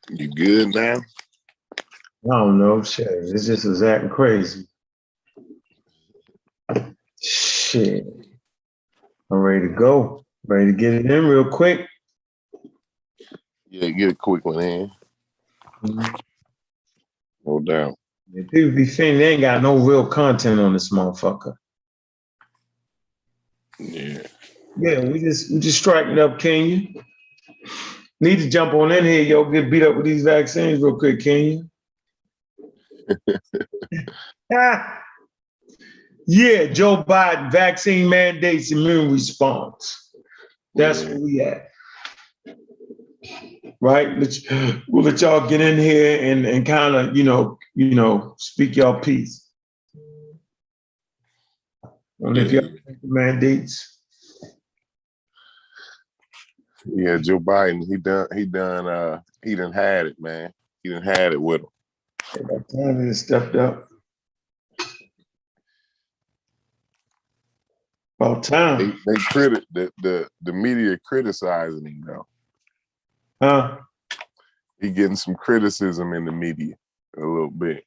You good now? I don't know, shit. It's just was acting crazy. Shit. I'm ready to go. Ready to get it in real quick. Yeah, get a quick one in. Mm-hmm. No doubt. Yeah, people be thinking they ain't got no real content on this motherfucker. Yeah. Yeah, we just striking up, Kenya. Need to jump on in here, yo, get beat up with these vaccines real quick, Kenya. Yeah, Joe Biden, vaccine mandates, immune response. That's where we at. Right? We'll let y'all get in here and kind of, speak y'all piece. And if y'all think the mandates. Yeah, Joe Biden, he done had it, man. He done had it with him. About time he stepped up. About time. The media criticizing him though. Huh? He getting some criticism in the media a little bit.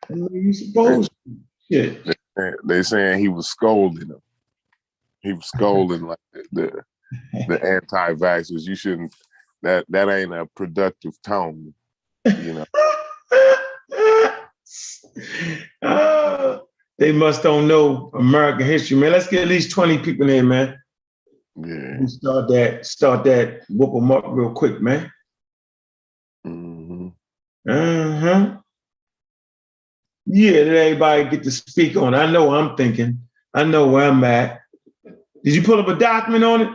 I mean, you supposed to. Yeah. They saying he was scolding them. He was scolding like the anti-vaxxers. You shouldn't. That ain't a productive tone. You know. They must don't know American history, man. Let's get at least 20 people in here, man. Yeah. Start that, whoop them up real quick, man. Mm-hmm. Yeah, let everybody get to speak on it. I know what I'm thinking. I know where I'm at. Did you pull up a document on it?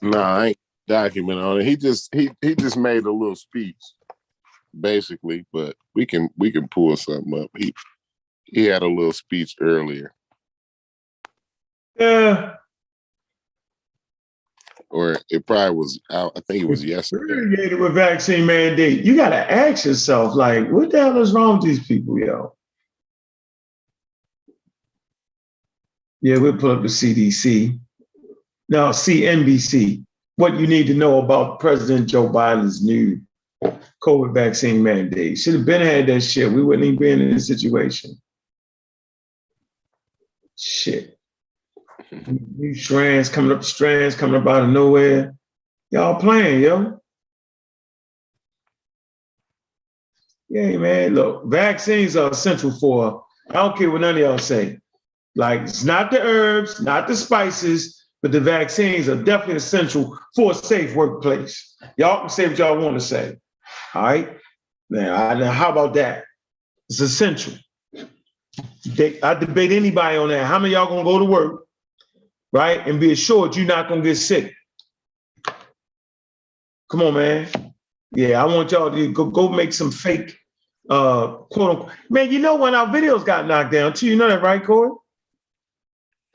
No, I ain't document on it. He just made a little speech, basically, but we can pull something up. He had a little speech earlier. Yeah. Or it probably was out. I think it was yesterday. With vaccine mandate. You got to ask yourself, like, what the hell is wrong with these people, yo? Yeah, we'll pull up the CDC. Now, CNBC. What you need to know about President Joe Biden's new COVID vaccine mandate. Should have been had that shit. We wouldn't even be in this situation. Shit. New strands coming up out of nowhere. Y'all playing, yo. Yeah, man. Look, vaccines are essential for, I don't care what none of y'all say. Like, it's not the herbs, not the spices, but the vaccines are definitely essential for a safe workplace. Y'all can say what y'all want to say. All right? Now, how about that? It's essential. I debate anybody on that. How many of y'all gonna go to work, right, and be assured you're not gonna get sick? Come on, man. Yeah, I want y'all to go make some fake, quote unquote. Man, you know when our videos got knocked down too. You know that, right, Corey?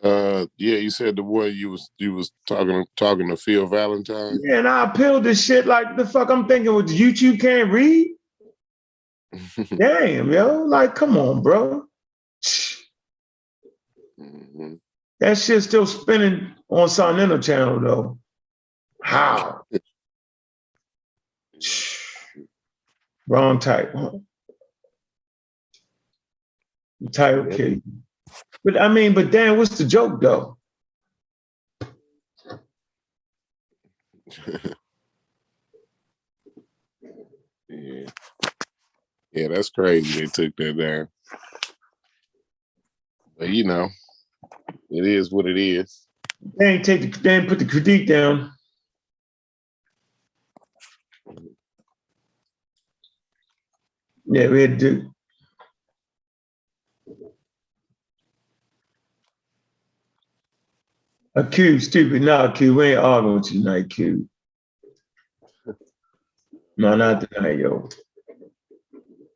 Yeah, you said the boy you was talking to Phil Valentine. Yeah, and I appealed this shit like the fuck. I'm thinking, with YouTube can't read. Damn, yo, like, come on, bro. Mm-hmm. That shit's still spinning on Sonino channel though. How? Wrong type, huh? The title kid. But I mean, but damn, what's the joke though? Yeah, that's crazy. They took that down. But you know, it is what it is. They ain't put the critique down. Yeah, we had to do. A Q, stupid. No, Q, we ain't arguing with you tonight, Q. No, not tonight, yo.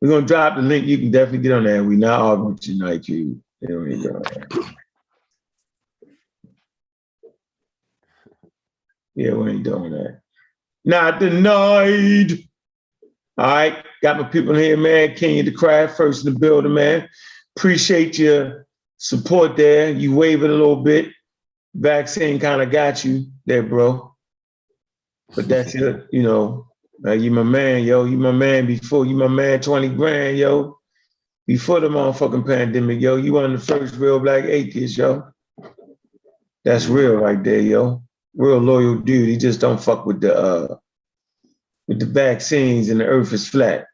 We're gonna drop the link. You can definitely get on there. We not arguing with you tonight, Q. There we go. Yeah, we ain't doing that. Not denied. All right, got my people in here, man. Kenya the Craft, first in the building, man. Appreciate your support there. You wave it a little bit. Vaccine kind of got you there, bro. But that's your, You my man, yo. You my man before. You my man 20 grand, yo. Before the motherfucking pandemic, yo. You one of the first real black atheists, yo. That's real right there, yo. Real loyal dude. He just don't fuck with the vaccines and the earth is flat.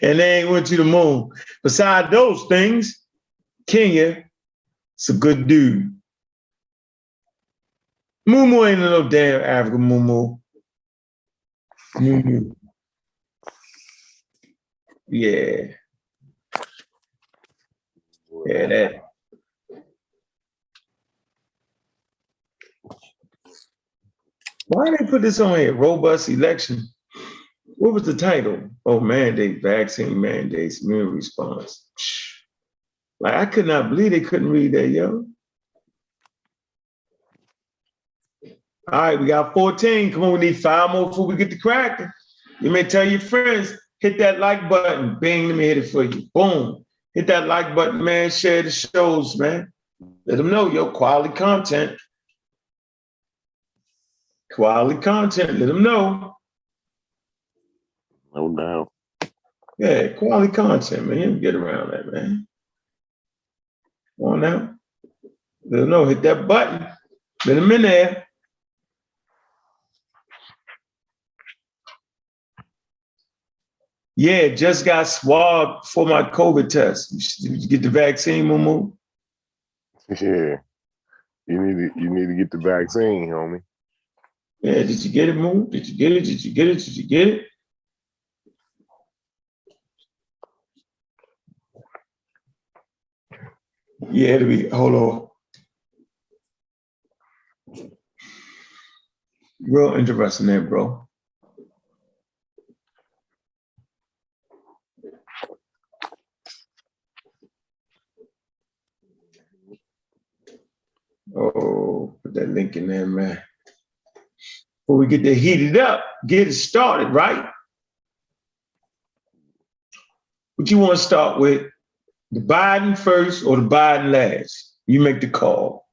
And they ain't went to the moon. Besides those things, Kenya, it's a good dude. Moo ain't no damn African moo. Yeah. Yeah, that. Why they put this on here? Robust election. What was the title? Oh, mandate, vaccine mandates, immune response. Like, I could not believe they couldn't read that, yo. All right, we got 14. Come on, we need 5 more before we get to cracking. You may tell your friends, hit that like button. Bing, let me hit it for you. Boom. Hit that like button, man. Share the shows, man. Let them know, yo, quality content. Quality content, let them know. No doubt. Yeah, quality content, man. You don't get around that, man. Come on now. Let them know, hit that button. Let them in there. Yeah, just got swabbed for my COVID test. Did you get the vaccine, Mumu? Yeah. You need to get the vaccine, homie. Yeah, did you get it, Mumu? Did you get it? Did you get it? Did you get it? Yeah, hold on. Real interesting there, bro. Oh, put that link in there, man. Before we get to heat it up, get it started, right? What you want to start with? The Biden first or the Biden last? You make the call.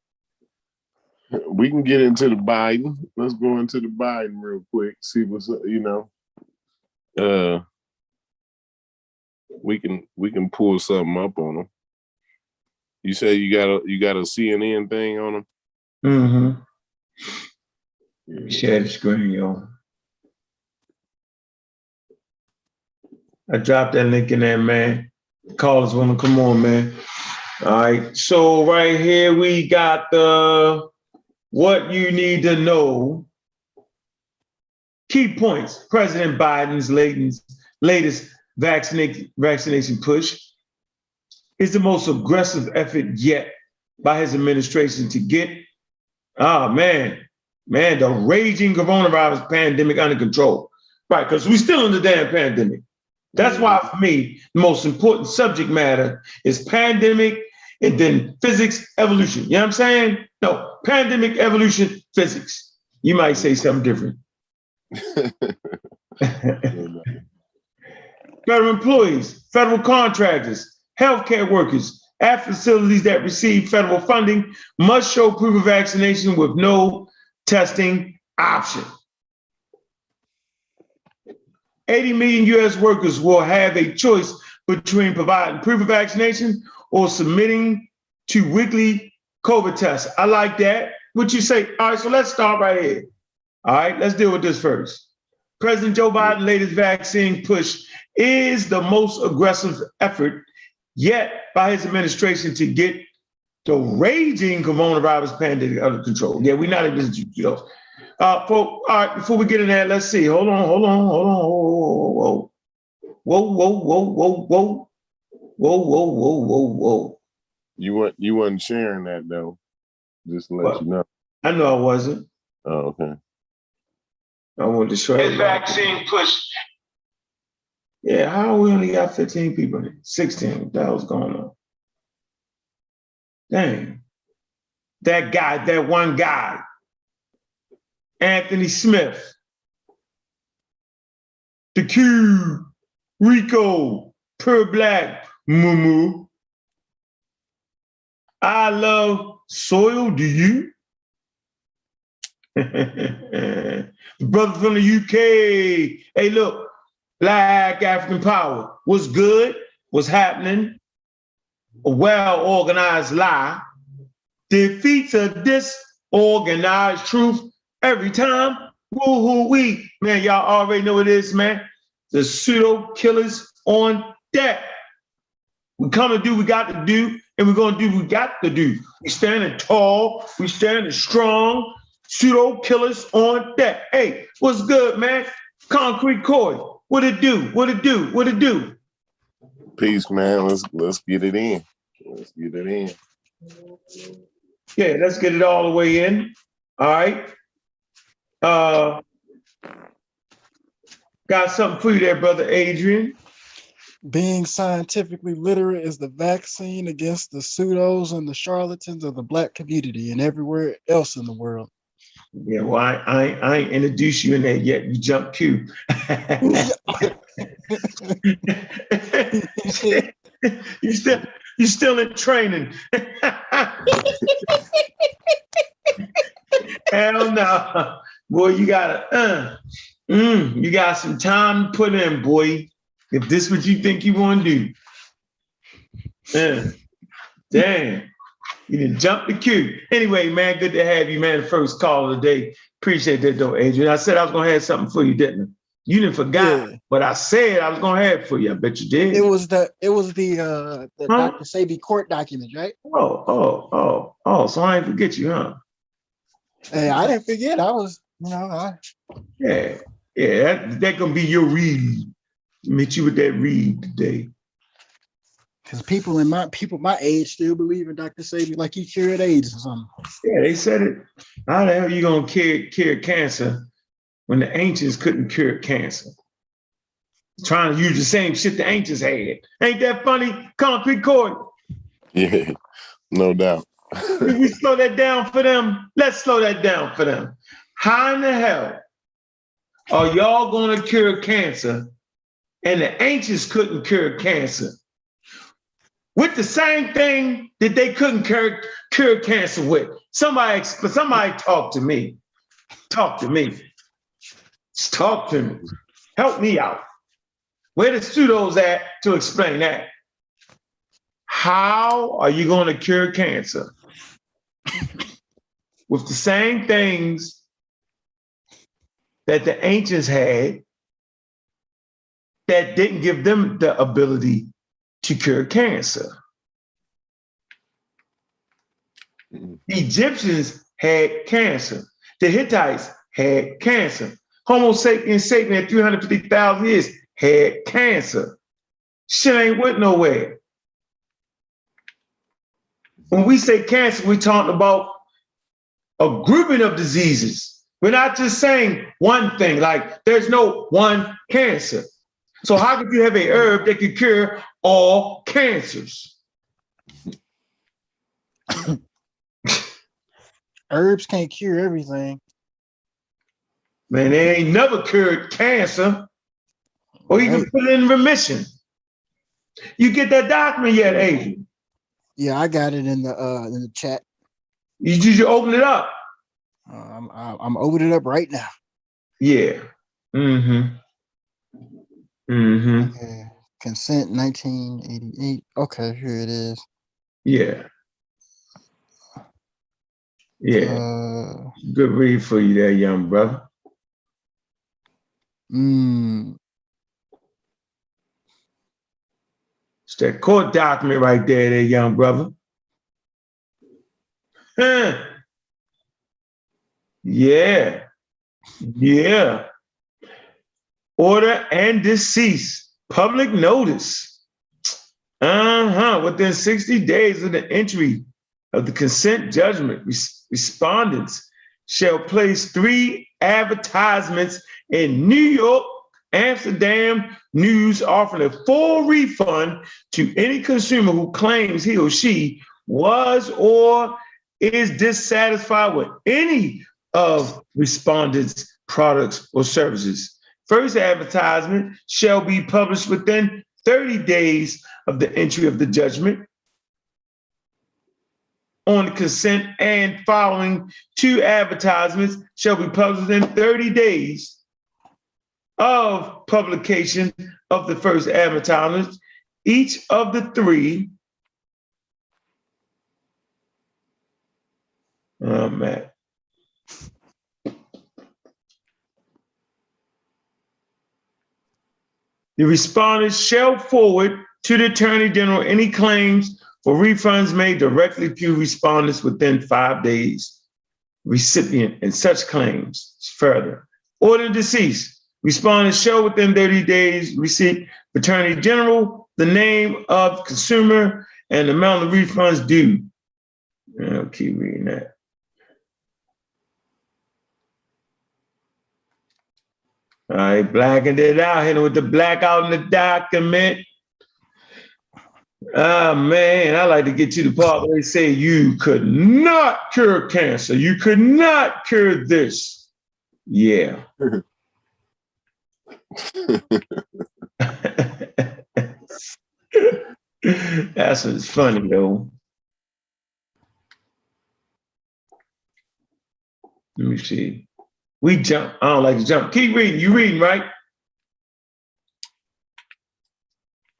We can get into the Biden. Let's go into the Biden real quick. See what's up, we can pull something up on them. You say you got a CNN thing on them? Mm-hmm. Yeah. Share the screen, yo. I dropped that link in there, man. Callers want to come on, man. All right. So right here we got the what you need to know. Key points. President Biden's latest vaccination push is the most aggressive effort yet by his administration to get, the raging coronavirus pandemic under control. Right, because we're still in the damn pandemic. That's why, for me, the most important subject matter is pandemic and then physics, evolution. You know what I'm saying? No, pandemic, evolution, physics. You might say something different. Federal employees, federal contractors, healthcare workers at facilities that receive federal funding must show proof of vaccination with no testing option. 80 million US workers will have a choice between providing proof of vaccination or submitting to weekly COVID tests. I like that. What you say? All right, so let's start right here. All right, let's deal with this first. President Joe Biden's latest vaccine push is the most aggressive effort yet by his administration to get the raging coronavirus pandemic under control. Yeah, we're not even, all right, before we get in there, let's see. Hold on. Whoa. You wasn't sharing that though. Just to let you know. I know I wasn't. Oh, okay. I wanted to show you. His vaccine push. Yeah, how we only got 15 people here? 16. What the hell's going on? Dang. That one guy, Anthony Smith, the Q, Rico, Per Black, Mumu. I love soil, do you? The brother from the UK. Hey, look, Black African Power. What's good? What's happening? A well-organized lie defeats a disorganized truth every time. Woo-hoo-wee. Man, y'all already know what it is, man. The pseudo killers on deck. We come to do what we got to do, and we're going to do what we got to do. We standing tall. We standing strong. Pseudo killers on deck. Hey, what's good, man? Concrete Coy. What it do? What it do? What it do? Peace, man. Let's get it in. Let's get it in. Yeah, let's get it all the way in. All right. Got something for you there, brother Adrian. Being scientifically literate is the vaccine against the pseudos and the charlatans of the Black community and everywhere else in the world. Yeah, well, I ain't introduced you in there yet. You jumped Q. you still in training. Hell no. Boy, you got some time to put in, boy. If this is what you think you want to do. Damn. You didn't jump the queue. Anyway, man, good to have you, man. First call of the day. Appreciate that, though, Adrian. I said I was going to have something for you, didn't I? You didn't forgot, but I said I was going to have it for you. I bet you did. It was the Dr. Sabi court documents, right? Oh. So I didn't forget you, huh? Hey, I didn't forget. I was, Yeah, that gonna be your read. Meet you with that read today. Because people my age still believe in Dr. Sabi like he cured AIDS or something. Yeah, they said it. How the hell are you gonna cure cancer when the ancients couldn't cure cancer? Trying to use the same shit the ancients had. Ain't that funny? Concrete Court. Yeah, no doubt. Did we slow that down for them? Let's slow that down for them. How in the hell are y'all gonna cure cancer and the ancients couldn't cure cancer with the same thing that they couldn't cure cancer with? Somebody talk to me. Talk to me. Just talk to me. Help me out. Where the pseudos at to explain that? How are you going to cure cancer with the same things that the ancients had that didn't give them the ability to cure cancer? The Egyptians had cancer. The Hittites had cancer. Homo sapiens sapien 350,000 years had cancer. Shit ain't went nowhere. When we say cancer, we're talking about a grouping of diseases. We're not just saying one thing, like there's no one cancer. So how could you have a herb that could cure all cancers? Herbs can't cure everything. Man, they ain't never cured cancer or even put it in remission. You get that document yet, Adrian? Yeah, I got it in the chat. Did you open it up? I'm opening it up right now. Yeah. Okay. Consent 1988. Okay, here it is. Yeah. Good read for you there, young brother. It's that court document right there, young brother. Yeah. Order and decease. Public notice. Within 60 days of the entry of the consent judgment, respondents shall place 3 advertisements in New York, Amsterdam News offering a full refund to any consumer who claims he or she was or is dissatisfied with any of respondents' products or services. First advertisement shall be published within 30 days of the entry of the judgment. on the consent and following 2 advertisements shall be published within 30 days of publication of the first advertisement. Each of the 3. Oh, man. The respondent shall forward to the Attorney General any claims for refunds made directly to respondents within 5 days. Recipient and such claims further. Order deceased. Respondent shall within 30 days receive Attorney General the name of consumer and the amount of refunds due. I'll keep reading that. All right, blackened it out, hitting with the blackout in the document. Ah, man, I like to get to the part where they say you could not cure cancer. You could not cure this. Yeah. That's what's funny, though. Let me see. We jump. I don't like to jump. Keep reading. You reading, right?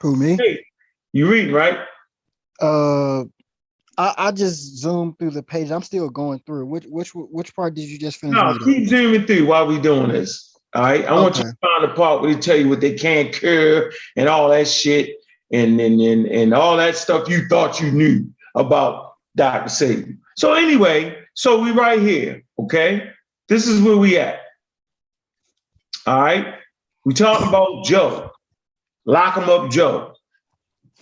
Who, me? Hey, you reading, right? I just zoomed through the page. I'm still going through. Which part did you just finish No, reading? keep zooming through while we doing this. All right. I want you to find the part where they tell you what they can't cure and all that shit and all that stuff you thought you knew about Dr. Saban. So anyway, so we right here, okay? This is where we at. All right. We talking about Joe. Lock him up, Joe.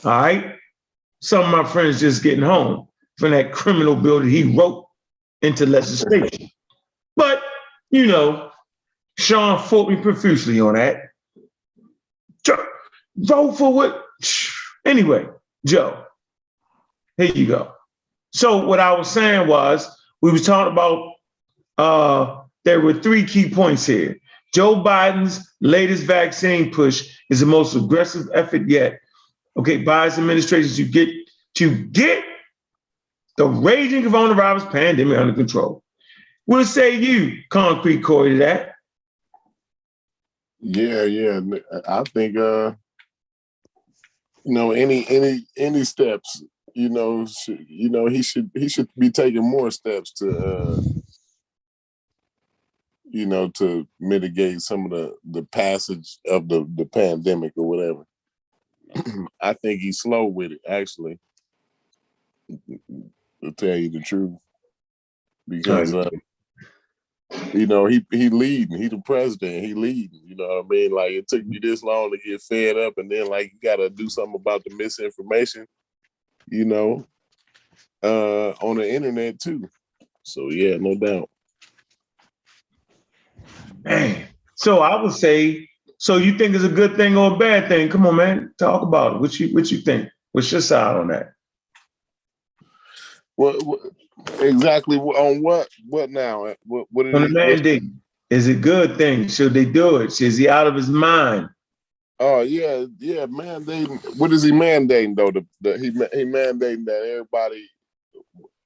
All right. Some of my friends just getting home from that criminal bill that he wrote into legislation. But, you know, Sean fought me profusely on that. Vote for what? Anyway, Joe, here you go. So what I was saying was, we was talking about, there were 3 key points here. Joe Biden's latest vaccine push is the most aggressive effort yet. Okay, by his administration to get the raging coronavirus pandemic under control. What say you, Concrete Corey, to that? Yeah. I think any steps, he should be taking more steps to to mitigate some of the passage of the pandemic or whatever. I think he's slow with it, actually, to tell you the truth, because he leading. He the president. He leading. You know what I mean? Like, it took you this long to get fed up, and then like you got to do something about the misinformation, on the internet too. So yeah, no doubt. Man. So I would say, so you think it's a good thing or a bad thing? Come on, man, talk about it. What you think? What's your side on that? What exactly on what now? What On the mandate, is it a good thing? Should they do it? Is he out of his mind? Oh yeah, mandating. What is he mandating though? He mandating that everybody.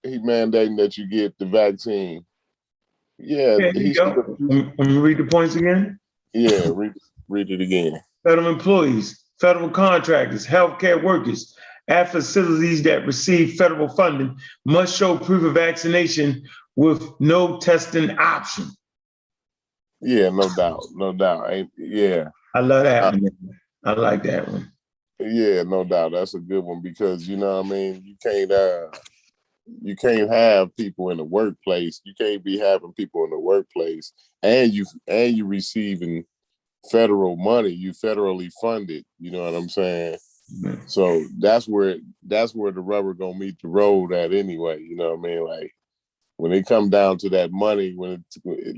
He mandating that you get the vaccine. Yeah, he go. Let me read the points again. Yeah, read it again. Federal employees, federal contractors, healthcare workers at facilities that receive federal funding must show proof of vaccination with no testing option. Yeah, no doubt. Yeah. I love that one. I like that one. Yeah, no doubt. That's a good one because you know what I mean, you can't have people in the workplace. You can't be having people in the workplace and you receiving federal money. You federally funded. You know what I'm saying? Mm-hmm. So that's where the rubber gonna meet the road at anyway. You know what I mean? Like when it come down to that money,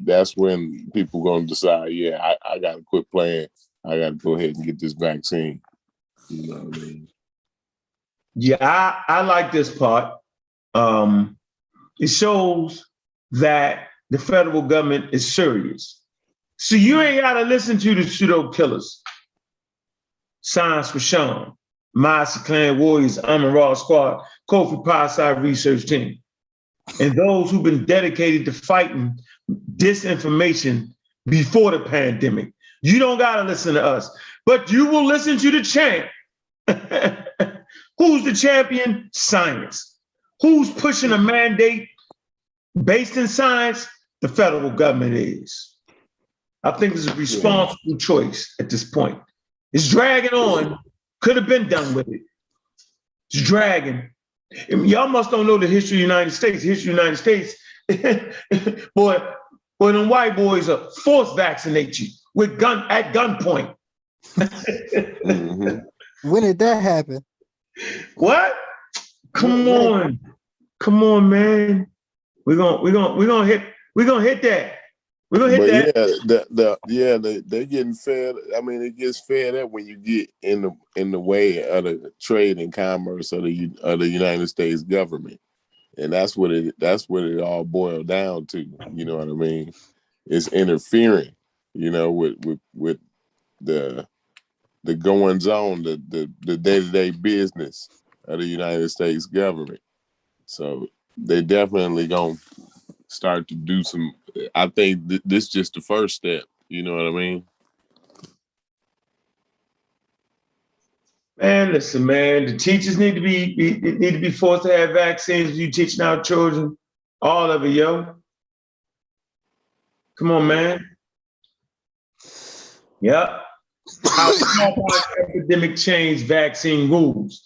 that's when people gonna decide. Yeah, I gotta quit playing. I gotta go ahead and get this vaccine. You know what I mean? Yeah, I like this part. It shows that the federal government is serious. So you ain't got to listen to the Pseudo Killas. Science for Sean, Master Clan Warriors, Amon Raw Squad, Kofi Pie Side Research Team. and those who've been dedicated to fighting disinformation before the pandemic. You don't got to listen to us, but you will listen to the champ. Who's the champion? Science. Who's pushing a mandate based in science? The federal government is. I think it's a responsible choice at this point. It's dragging on. Could have been done with it. It's dragging. And y'all must don't know the history of the United States. The history of the United States, boy, them white boys are force vaccinate you with gunpoint. Mm-hmm. When did that happen? What? Come on, man. We're gonna hit that. We're gonna hit that. They're getting fed. I mean, it gets fed up when you get in the way of the trade and commerce of the United States government, and that's what it all boiled down to. You know what I mean? It's interfering. You know, with the goings on, the day-to-day business of the United States government. So they definitely gonna start to do some. I think this is just the first step. You know what I mean? Man, listen, man. The teachers need to be forced to have vaccines. You teaching our children, all of it, yo. Come on, man. Yep. How the smallpox epidemic changed vaccine rules,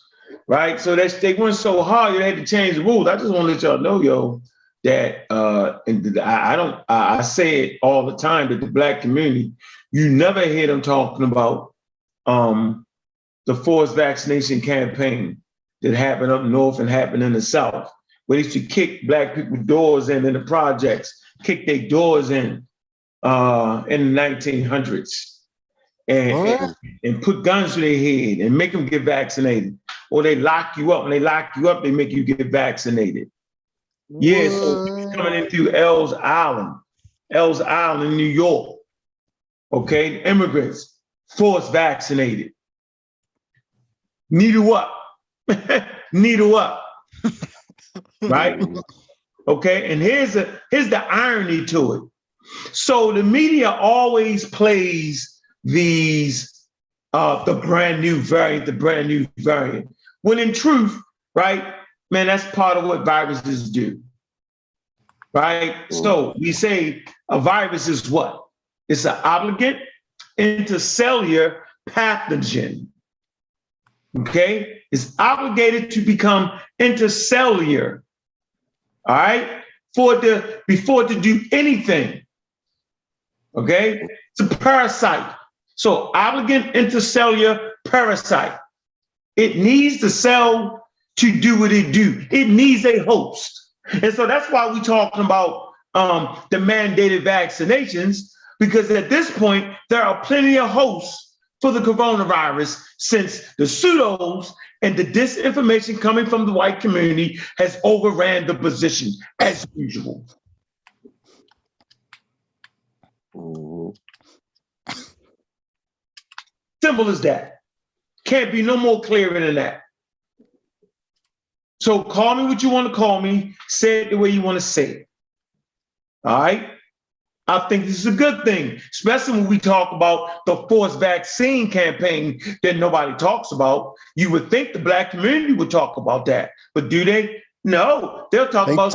right? So they went so hard, they had to change the rules. I just want to let y'all know, yo, that and I say it all the time that the Black community, you never hear them talking about the forced vaccination campaign that happened up north and happened in the South, where they used to kick Black people doors in the projects, kick their doors in the 1900s. And put guns to their head and make them get vaccinated. Or they lock you up. When they lock you up, they make you get vaccinated. Yeah, so coming in through Ellis Island in New York. Okay, immigrants, forced vaccinated. Needle up. Needle up. Right? Okay, and here's the irony to it. So the media always plays these the brand new variant. When in truth, right, man, that's part of what viruses do. Right? So we say a virus is what? It's an obligate intercellular pathogen. Okay? It's obligated to become intercellular. All right? Before to do anything. Okay? It's a parasite. So obligate intercellular parasite. It needs the cell to do what it do. It needs a host. And so that's why we're talking about the mandated vaccinations, because at this point, there are plenty of hosts for the coronavirus, since the pseudos and the disinformation coming from the white community has overran the position as usual. Simple as that. Can't be no more clearer than that. So call me what you want to call me. Say it the way you want to say it. All right? I think this is a good thing, especially when we talk about the forced vaccine campaign that nobody talks about. You would think the Black community would talk about that, but do they? No, they'll talk about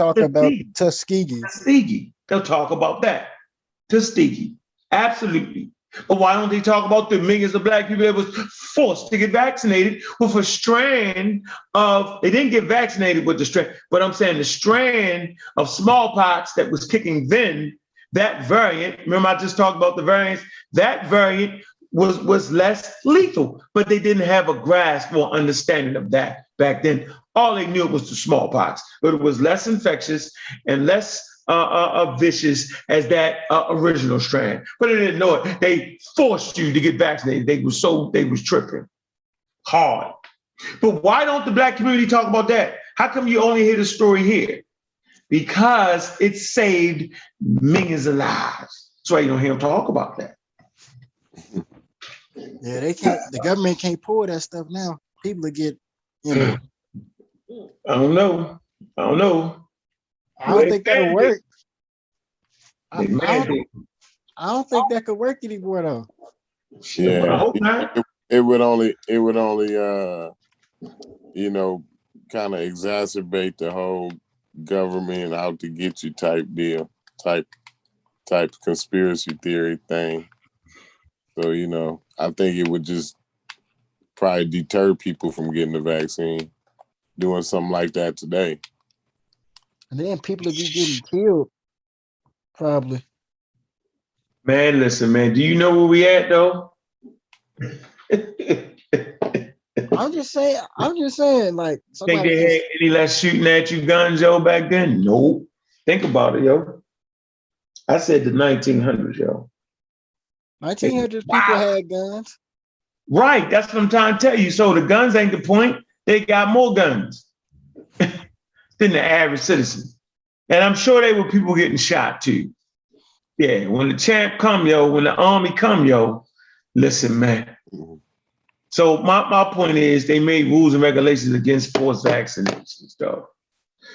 Tuskegee. Tuskegee. They'll talk about that. Tuskegee. Absolutely. But why don't they talk about the millions of Black people that was forced to get vaccinated with a strand of, they didn't get vaccinated with the strand, but I'm saying the strand of smallpox that was kicking then, that variant, remember I just talked about the variants, that variant was less lethal, but they didn't have a grasp or understanding of that back then. All they knew was the smallpox, but it was less infectious and less vicious as that original strand, but they didn't know it. They forced you to get vaccinated. They was tripping hard. But why don't the Black community talk about that? How come you only hear the story here? Because it saved millions of lives. That's why you don't hear them talk about that. Yeah, they can't. The government can't pull that stuff now. People get, I don't know. I don't think that'll work. I, They I don't. mandate. I don't think that could work anymore though. Well, I Yeah, hope not. it would only you know, kind of exacerbate the whole government out to get you type deal, type conspiracy theory thing. So, you know, I think it would just probably deter people from getting the vaccine, doing something like that today. And then people would be getting killed, probably. Man, listen, man. Do you know where we at though? I'm just saying. I'm just saying. Like Think somebody they had just any less shooting at you guns, yo, back then? Nope. Think about it, yo. I said the 1900s, yo. 1900s people Wow. had guns. Right. That's what I'm trying to tell you. So the guns ain't the point. They got more guns than the average citizen. And I'm sure they were people getting shot too. Yeah. When the champ come, yo, when the army come, yo, listen, man. Mhm. So my point is they made rules and regulations against forced vaccinations, though.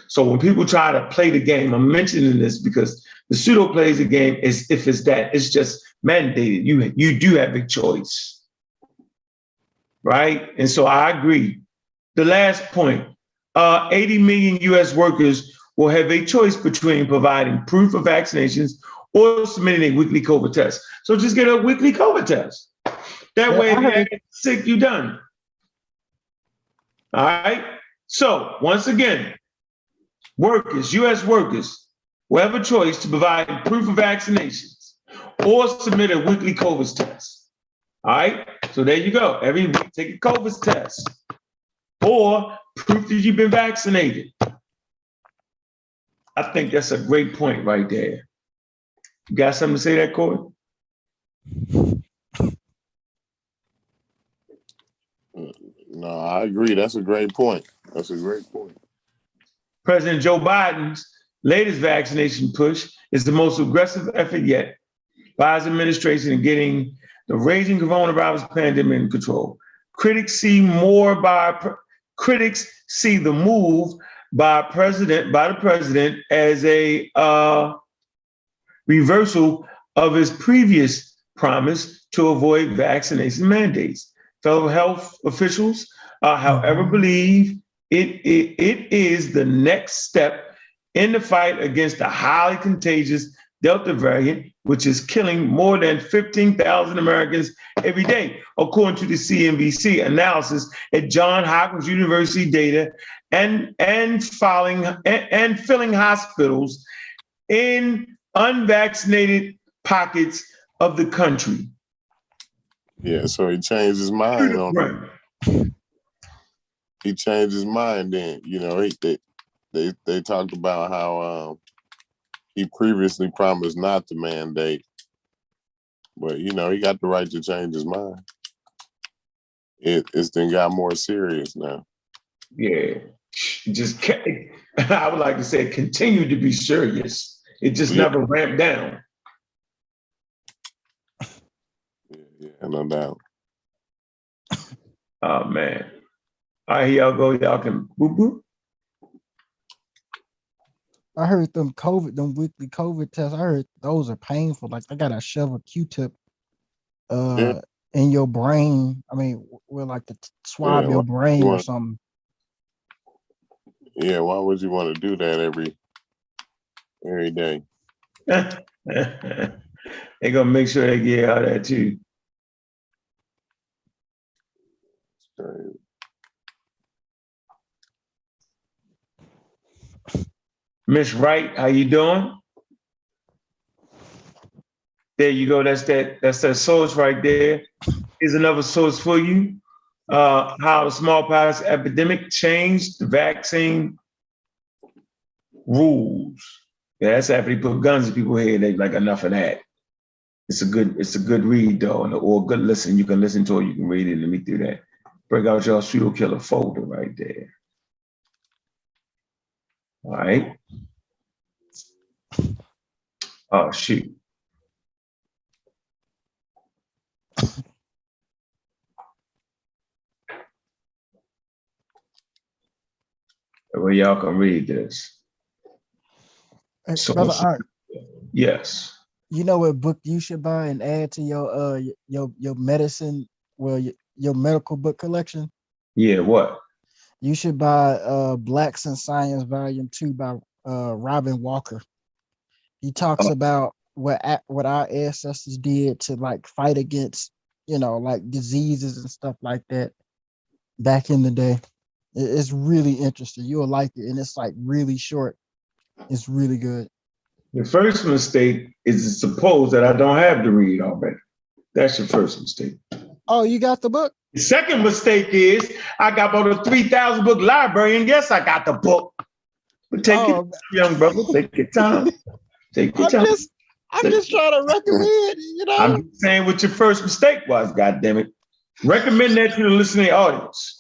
So when people try to play the game, I'm mentioning this because the pseudo plays the game is if it's that, it's just mandated. You do have a choice, right? And so I agree. The last point, 80 million US workers will have a choice between providing proof of vaccinations or submitting a weekly COVID test. So just get a weekly COVID test. That Yeah, way, I if you're heard. sick, you're done. All right. So once again, workers, US workers, will have a choice to provide proof of vaccinations or submit a weekly COVID test. All right. So there you go. Every week, take a COVID test or proof that you've been vaccinated. I think that's a great point right there. You got something to say that, Corey? No, I agree. That's a great point. That's a great point. President Joe Biden's latest vaccination push is the most aggressive effort yet by his administration in getting the raging coronavirus pandemic in control. Critics see the move by the president as a reversal of his previous promise to avoid vaccination mandates. Fellow health officials, however, believe it is the next step in the fight against the highly contagious Delta variant, which is killing more than 15,000 Americans every day, according to the CNBC analysis at Johns Hopkins University data, and filling hospitals in unvaccinated pockets of the country. Yeah, so he changed his mind on. He changed his mind. Then you know they talked about how he previously promised not to mandate, but you know he got the right to change his mind. It's then got more serious now. Yeah, I would like to say continue to be serious. It just never ramped down. Yeah, no doubt. Oh man. All right, here y'all go. Y'all can boop boop. I heard them weekly COVID tests. I heard those are painful. Like they gotta shove a Q-tip in your brain. I mean, with like to swab your brain or something. Yeah, why would you want to do that every day? They're gonna make sure they get out of that too. Miss Wright, how you doing? There you go. That's that source right there. Here's another source for you. How the smallpox epidemic changed the vaccine rules. Yeah, that's after he put guns in people's head. They like enough of that. It's a good read though, or good listen. You can listen to it. You can read it. Let me do that. Break out your pseudo killer folder right there. All right. Oh shoot. Well, y'all can read this. Hey, So brother Art, yes. you know what book you should buy and add to your medicine, well, your medical book collection? Yeah, what? You should buy Blacks in Science Volume 2 by Robin Walker. He talks about what our ancestors did to like fight against, like diseases and stuff like that back in the day. It's really interesting. You'll like it, and it's like really short. It's really good. The first mistake is to suppose that I don't have to read already. That's your first mistake. Oh, you got the book? The second mistake is I got about a 3,000 book library, and yes, I got the book. But take it, young brother. Take your time. Take your time. I'm just trying to recommend, I'm just saying what your first mistake was, God damn it. Recommend that to the listening audience.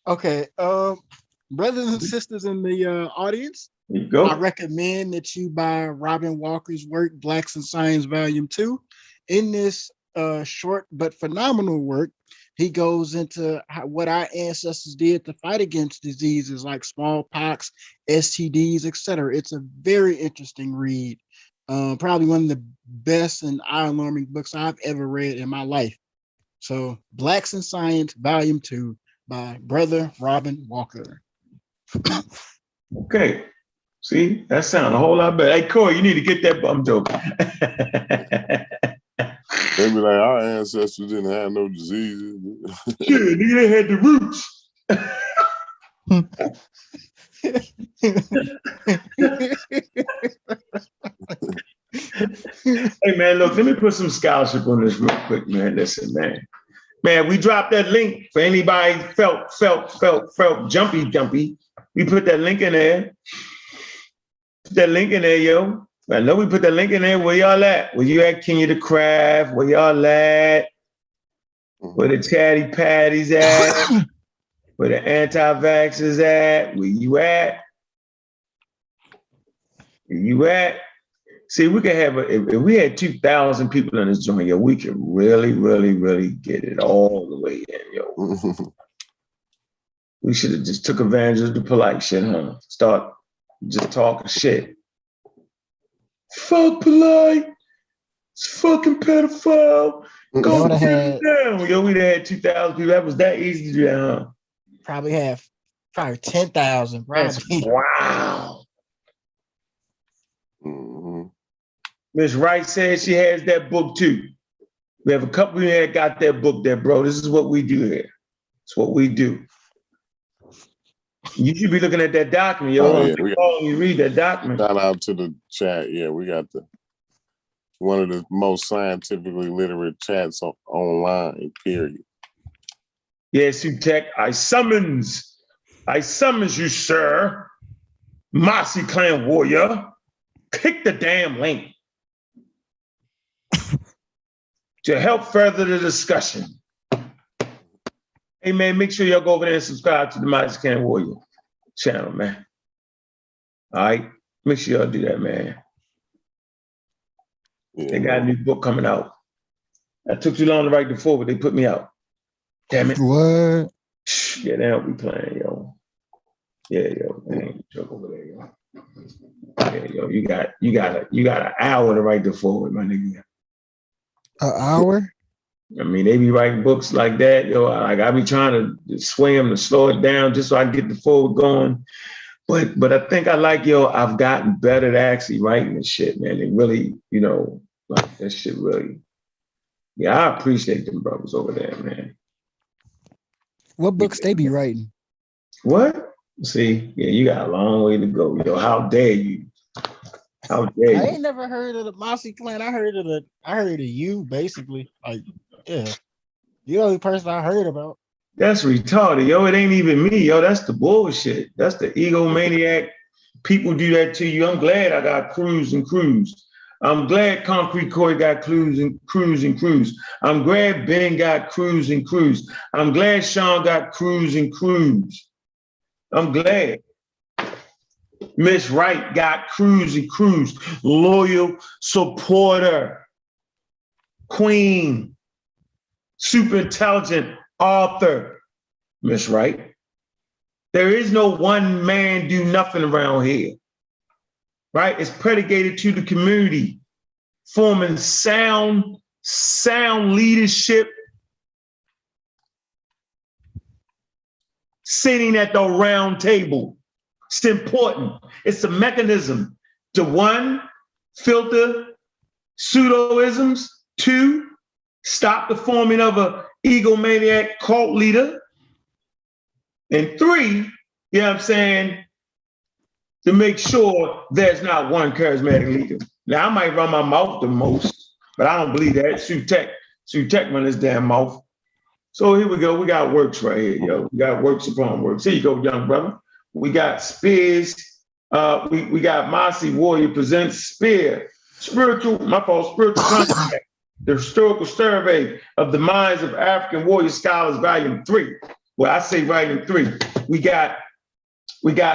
Okay. Brothers and sisters in the audience, there you go. I recommend that you buy Robin Walker's work, Blacks in Science Volume 2. In this short but phenomenal work, he goes into what our ancestors did to fight against diseases like smallpox, STDs, etc. It's a very interesting read. Probably one of the best and eye-alarming books I've ever read in my life. So, Blacks in Science, Volume 2 by Brother Robin Walker. Okay. See, that sounds a whole lot better. Hey, Corey, you need to get that. I'm joking. They be like, our ancestors didn't have no diseases. Yeah, nigga, they had the roots. Hey, man, look, let me put some scholarship on this real quick, man. Listen, man. Man, we dropped that link for anybody felt jumpy. We put that link in there. Put that link in there, yo. I know we put that link in there. Where y'all at? Where you at, King of the Craft? Where y'all at? Where the chatty patties at? Where the anti-vaxxers at? Where you at? Where you at? See, we could have, if we had 2,000 people in this joint, yo, we could really, really, really get it all the way in, yo. We should have just took advantage of the polite shit, huh? Start just talking shit. Fuck polite. It's fucking pedophile. Go down. Yo, we'd have had 2,000 people. That was that easy to do that, huh? Probably 10,000, probably. Wow. Miss Wright says she has that book too. We have a couple here that got that book there, bro. This is what we do here. It's what we do. You should be looking at that document, yo. You read that document. Shout out to the chat. Yeah, we got one of the most scientifically literate chats online, period. Yes, Tech, I summons you, sir. Mossy Clan warrior. Click the damn link to help further the discussion. Hey, man, make sure y'all go over there and subscribe to the Mossy Clan Warrior channel, man. All right? Make sure y'all do that, man. Yeah, they got a new book coming out. I took too long to write the forward. They put me out. Damn it. What? Yeah, they don't be playing, yo. Yeah, yo. They ain't joke over there, yo. Yeah, yo, you got an hour to write the forward, my nigga. An hour? I mean, they be writing books like that, yo. I be trying to sway them to slow it down just so I can get the forward going. But I think I've gotten better at actually writing this shit, man. They really, like that shit really. Yeah, I appreciate them brothers over there, man. What books they be writing? What? See, yeah, you got a long way to go, yo. How dare you? How dare you? I ain't never heard of the Mossy Clan. I heard of you, basically. Like, yeah. You're the only person I heard about. That's retarded, yo. It ain't even me, yo. That's the bullshit. That's the egomaniac. People do that to you. I'm glad I got Cruise and Cruise. I'm glad Concrete Corey got Cruise and Cruise. I'm glad Ben got Cruise and Cruise. I'm glad Sean got Cruise and Cruise. I'm glad Miss Wright got Cruise and Cruise. Loyal supporter. Queen. Super intelligent author. Miss Wright. There is no one man do nothing around here. right? It's predicated to the community, forming sound leadership, sitting at the round table. It's important. It's a mechanism to, one, filter pseudoisms, two, stop the forming of an egomaniac cult leader, and three, you know what I'm saying, to make sure there's not one charismatic leader. Now, I might run my mouth the most, but I don't believe that. Sue Tech run his damn mouth. So here we go. We got works right here, yo. We got works upon works. Here you go, young brother. We got Spears. We got Mossy Warrior presents Spear. Spiritual contact. The historical survey of the minds of African warrior scholars, volume 3. Well, I say volume 3. We got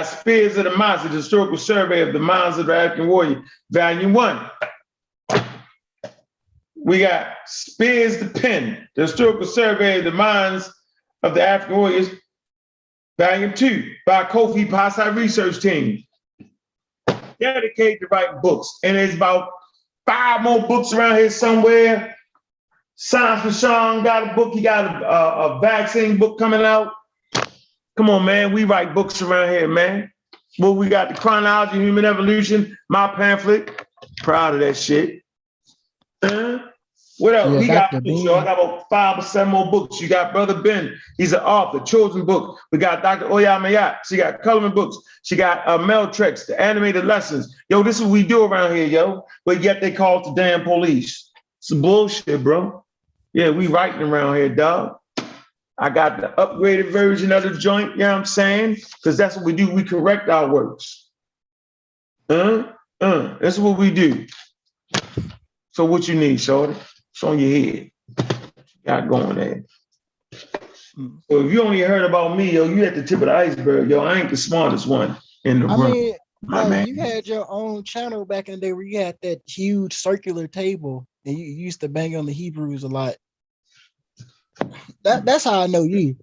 Spears of the Mossy, the historical survey of the minds of the African warrior, volume 1. We got Spears the Pen, the historical survey of the minds of the African warriors, volume 2, by Kofi Pasai research team, dedicated to writing books. And there's about 5 more books around here somewhere. Science for Sean got a book. He got a vaccine book coming out. Come on, man. We write books around here, man. Well, we got the Chronology of Human Evolution, my pamphlet. Proud of that shit. What else? Yeah, We got Dr. books, Ben. yo. I got about 5 or 7 more books. You got Brother Ben. He's an author, children's book. We got Dr. Oya Mayat. She got coloring books. She got Meltrex, the animated lessons. Yo, this is what we do around here, yo. But yet they call it the damn police. It's bullshit, bro. Yeah, we writing around here, dog. I got the upgraded version of the joint, you know what I'm saying? Because that's what we do. We correct our works. That's what we do. So what you need, shorty? It's on your head. Got going there. So if you only heard about me, yo, you at the tip of the iceberg, yo. I ain't the smartest one in the room. I mean, my like, man. you had your own channel back in the day where you had that huge circular table and you used to bang on the Hebrews a lot. That's how I know you.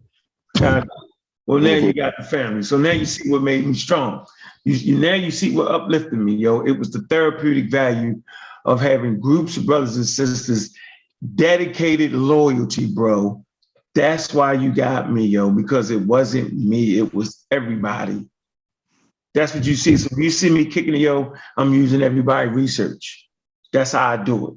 Well, now you got the family. So now you see what made me strong. Now you see what uplifted me, yo. It was the therapeutic value of having groups of brothers and sisters, dedicated loyalty, bro. That's why you got me, yo, because it wasn't me, it was everybody. That's what you see. So if you see me kicking it, yo, I'm using everybody research. That's how I do it.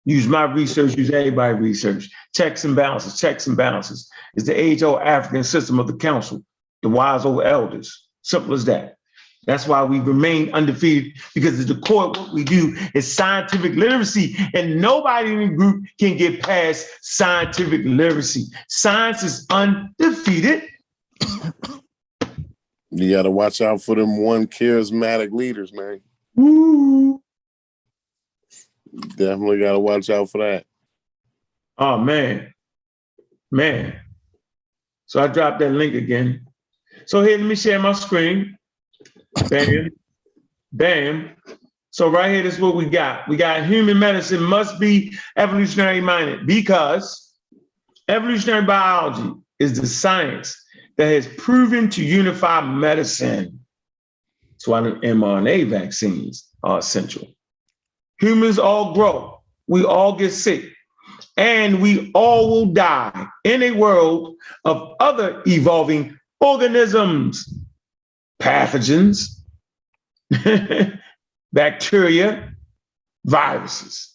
Use my research, use everybody research. Checks and balances, checks and balances. It's the age-old African system of the council, the wise old elders. Simple as that. That's why we remain undefeated, because at the core of what we do is scientific literacy, and nobody in the group can get past scientific literacy. Science is undefeated. You got to watch out for them one charismatic leaders, man. Woo. Definitely got to watch out for that. Oh, man. So I dropped that link again. So here, let me share my screen. Bam. So right here, this is what we got. We got human medicine must be evolutionary minded, because evolutionary biology is the science that has proven to unify medicine. That's why the mRNA vaccines are essential. Humans all grow, we all get sick, and we all will die in a world of other evolving organisms, pathogens, bacteria, viruses.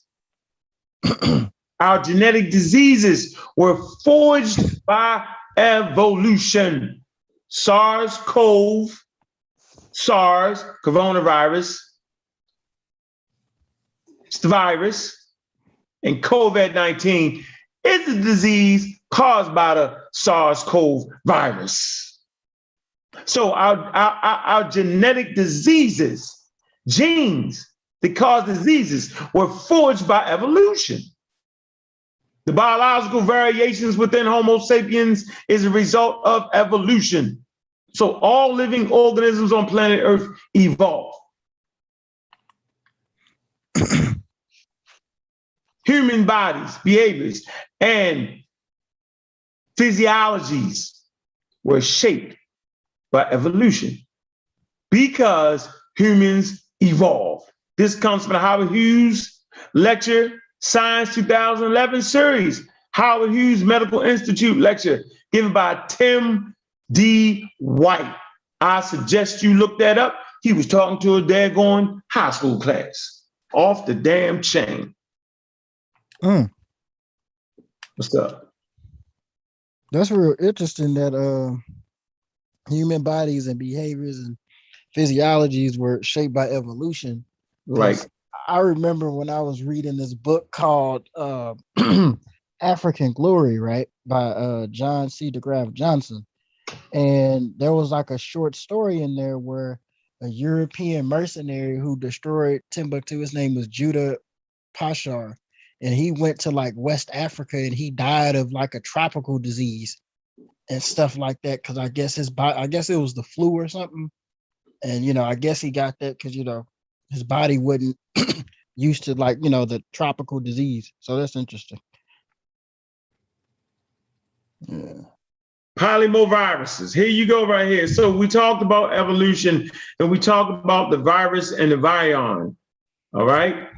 Our genetic diseases were forged by evolution. SARS-CoV, coronavirus, it's the virus, and COVID-19 is a disease caused by the SARS-CoV virus. So our genetic diseases, genes that cause diseases, were forged by evolution. The biological variations within Homo sapiens is a result of evolution. So all living organisms on planet Earth evolve. Human bodies, behaviors, and physiologies were shaped by evolution, because humans evolve. This comes from the Howard Hughes Lecture, Science 2011 series. Howard Hughes Medical Institute lecture given by Tim D. White. I suggest you look that up. He was talking to a daggone high school class. Off the damn chain. What's up? That's real interesting that human bodies and behaviors and physiologies were shaped by evolution. Right. I remember when I was reading this book called African Glory, right, by John C. DeGraff Johnson. And there was like a short story in there where a European mercenary who destroyed Timbuktu, his name was Judah Pashar, and he went to like West Africa and he died of like a tropical disease and stuff like that. Cause I guess I guess it was the flu or something. And, you know, I guess he got that because, you know, his body wasn't used to like, you know, the tropical disease. So that's interesting. Yeah. Polymoviruses. Here you go right here. So we talked about evolution and we talked about the virus and the virion. All right.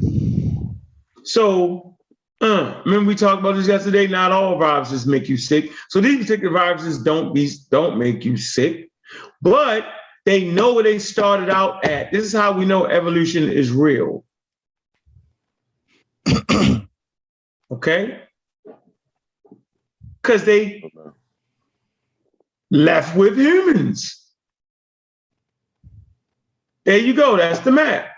So remember we talked about this yesterday. Not all viruses make you sick. So these particular viruses don't make you sick, but they know where they started out at. This is how we know evolution is real. Okay? Because they left with humans. There you go. That's the map.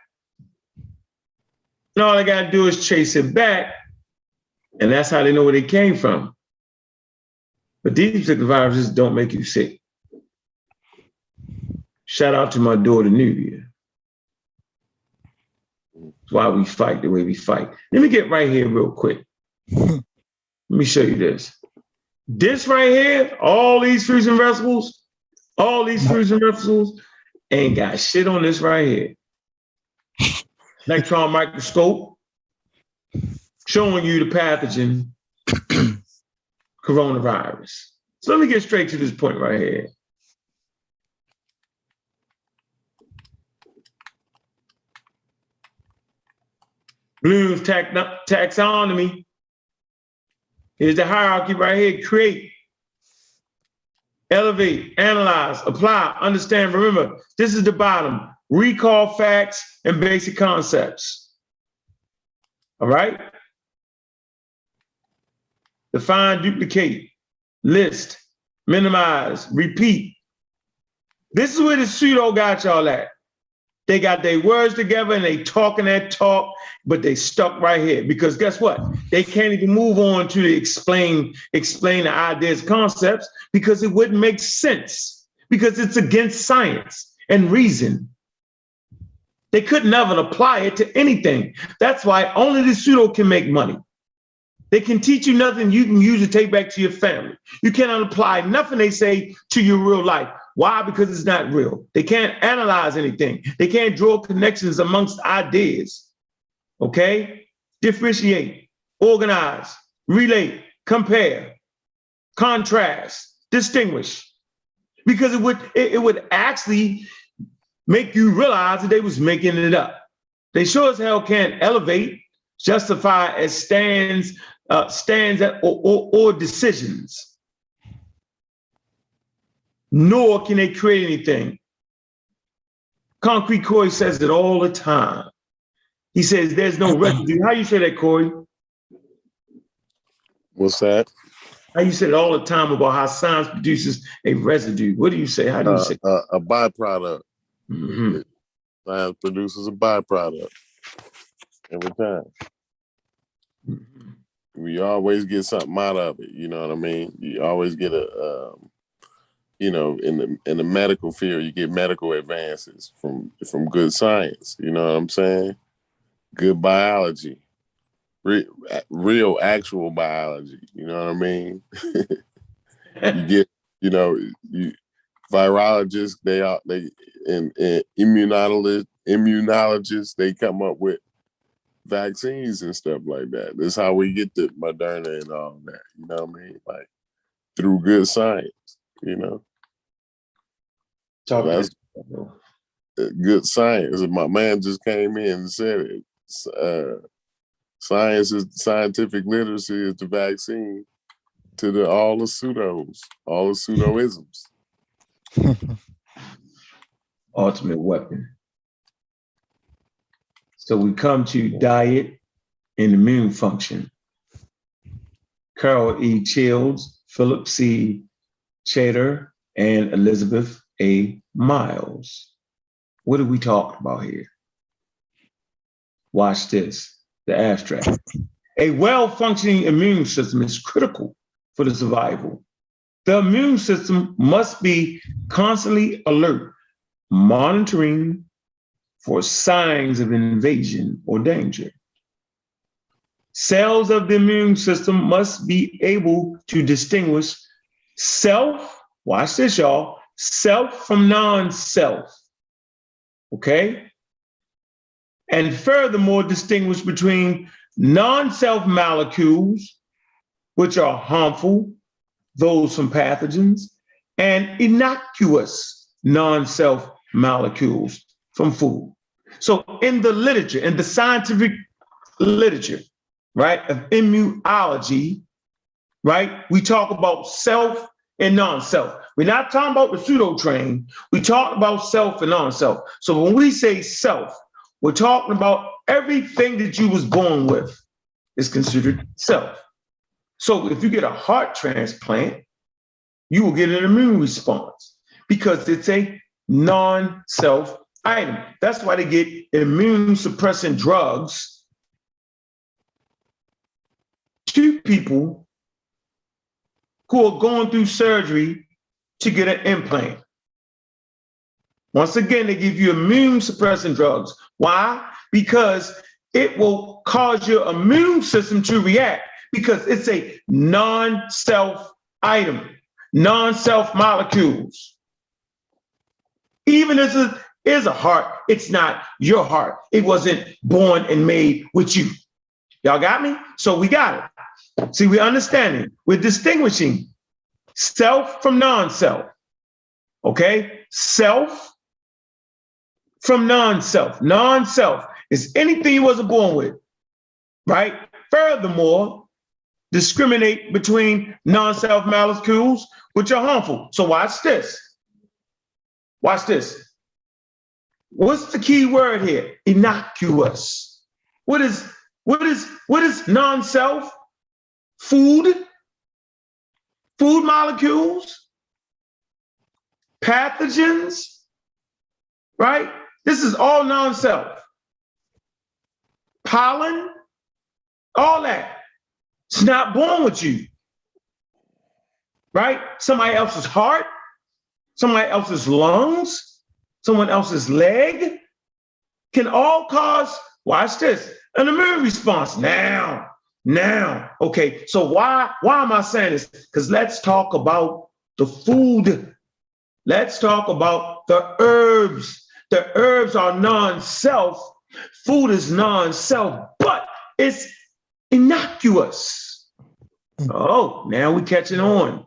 And all I got to do is trace it back. And that's how they know where they came from. But these particular viruses don't make you sick. Shout out to my daughter, Nubia. That's why we fight the way we fight. Let me get right here real quick. Let me show you this. This right here, all these fruits and vegetables, ain't got shit on this right here. Electron microscope showing you the pathogen coronavirus. So let me get straight to this point right here. Bloom's taxonomy. Here's the hierarchy right here. Create, elevate, analyze, apply, understand, remember. This is the bottom. Recall facts and basic concepts. All right? Define, duplicate, list, minimize, repeat. This is where the pseudo got y'all at. They got their words together and they talking that talk, but they stuck right here because guess what? They can't even move on to explain the ideas, concepts because it wouldn't make sense because it's against science and reason. They could never apply it to anything. That's why only the pseudo can make money. They can teach you nothing you can use to take back to your family. You cannot apply nothing they say to your real life. Why? Because it's not real. They can't analyze anything. They can't draw connections amongst ideas. Okay? Differentiate, organize, relate, compare, contrast, distinguish. Because it would actually make you realize that they was making it up. They sure as hell can't elevate, justify as stands or decisions. Nor can they create anything. Concrete Corey says it all the time. He says there's no residue. How you say that, Corey? What's that? How you say it all the time about how science produces a residue. What do you say? How do you say? A byproduct. Mm-hmm. Science produces a byproduct every time. Mm-hmm. We always get something out of it. You know what I mean? You always get a in the medical field, you get medical advances from good science. You know what I'm saying? Good biology, real actual biology. You know what I mean? You get, virologists. And immunologists. They come up with vaccines and stuff like that. That's how we get the Moderna and all that. You know what I mean? Like through good science. You know. good science. My man just came in and said it. Scientific literacy is the vaccine to all the pseudoisms. Ultimate weapon. So we come to diet and immune function. Carol E. Childs, Philip C. Chater, and Elizabeth A. Miles. What are we talking about here? Watch this, the abstract. A well-functioning immune system is critical for the survival. The immune system must be constantly alert, monitoring for signs of invasion or danger. Cells of the immune system must be able to distinguish self, watch this, y'all, self from non-self, okay? And furthermore, distinguish between non-self molecules, which are harmful, those from pathogens, and innocuous non-self molecules from food. So in the literature, in the scientific literature, right, of immunology, right, we talk about self and non-self. We're not talking about the pseudo train. We talk about self and non-self. So when we say self, we're talking about everything that you was born with is considered self. So if you get a heart transplant, you will get an immune response because it's a non-self item. That's why they get immune suppressant drugs to people who are going through surgery to get an implant. Once again, they give you immune suppressant drugs. Why? Because it will cause your immune system to react because it's a non-self item, non-self molecules. Even if it is a heart, it's not your heart. It wasn't born and made with you. Y'all got me? So we got it. See, we're understanding. We're distinguishing self from non-self. Okay? Self from non-self. Non-self is anything you wasn't born with, right? Furthermore, discriminate between non-self molecules, which are harmful. So watch this. Watch this. What's the key word here? Innocuous. What is non-self? Food molecules, pathogens, right? This is all non-self. Pollen, all that. It's not born with you, right? Somebody else's heart, somebody else's lungs, someone else's leg can all cause, watch this, an immune response. Now, okay, so why am I saying this? Because let's talk about the food. Let's talk about the herbs. The herbs are non-self. Food is non-self, but it's innocuous. Oh, now we're catching on.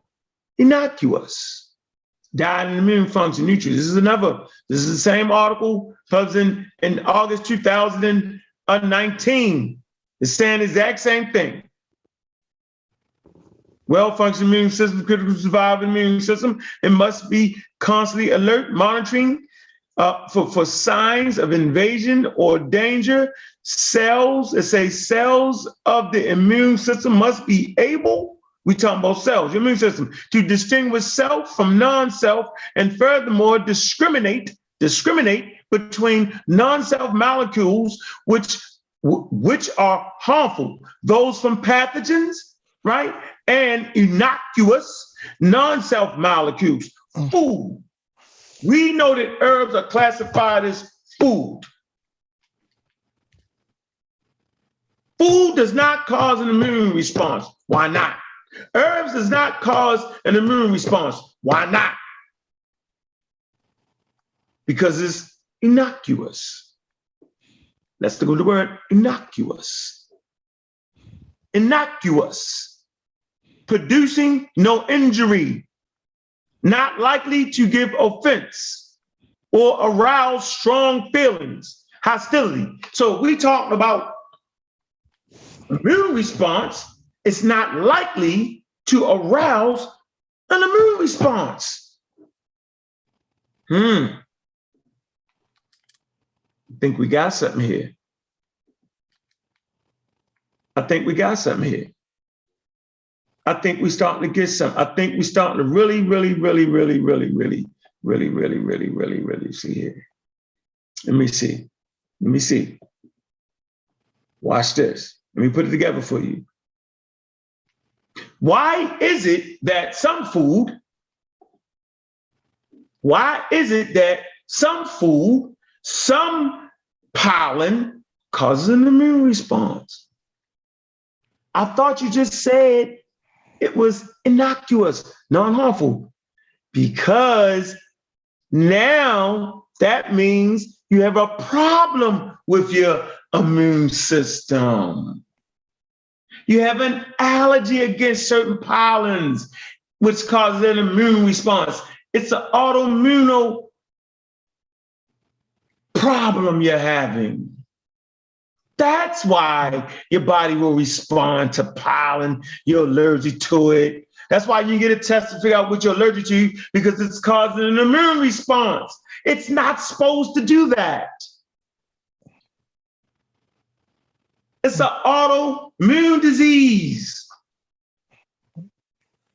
Innocuous. Diet and immune function nutrients. This is the same article published in August 2019. It's saying the exact same thing. Well-functioning immune system, critical survival immune system. It must be constantly alert, monitoring for signs of invasion or danger. Cells, it says cells of the immune system must be able, we talking about cells, your immune system, to distinguish self from non-self, and furthermore, discriminate between non-self molecules, which are harmful, those from pathogens, right? And innocuous non-self molecules. Food. We know that herbs are classified as food. Food does not cause an immune response. Why not? Herbs does not cause an immune response. Why not? Because it's innocuous. Let's go to the word innocuous. Innocuous. Producing no injury. Not likely to give offense or arouse strong feelings, hostility. So if we talk about immune response, it's not likely to arouse an immune response. I think we got something here. I think we got something here. I think we're starting to get some. I think we're starting to really see here. Let me see. Let me see. Watch this. Let me put it together for you. Why is it that some food, some pollen causes an immune response? I thought you just said it was innocuous, non-harmful, because now that means you have a problem with your immune system. You have an allergy against certain pollens, which causes an immune response. It's an autoimmune problem you're having. That's why your body will respond to pollen. You're allergic to it. That's why you get a test to figure out what you're allergic to, because it's causing an immune response. It's not supposed to do that. It's an autoimmune disease.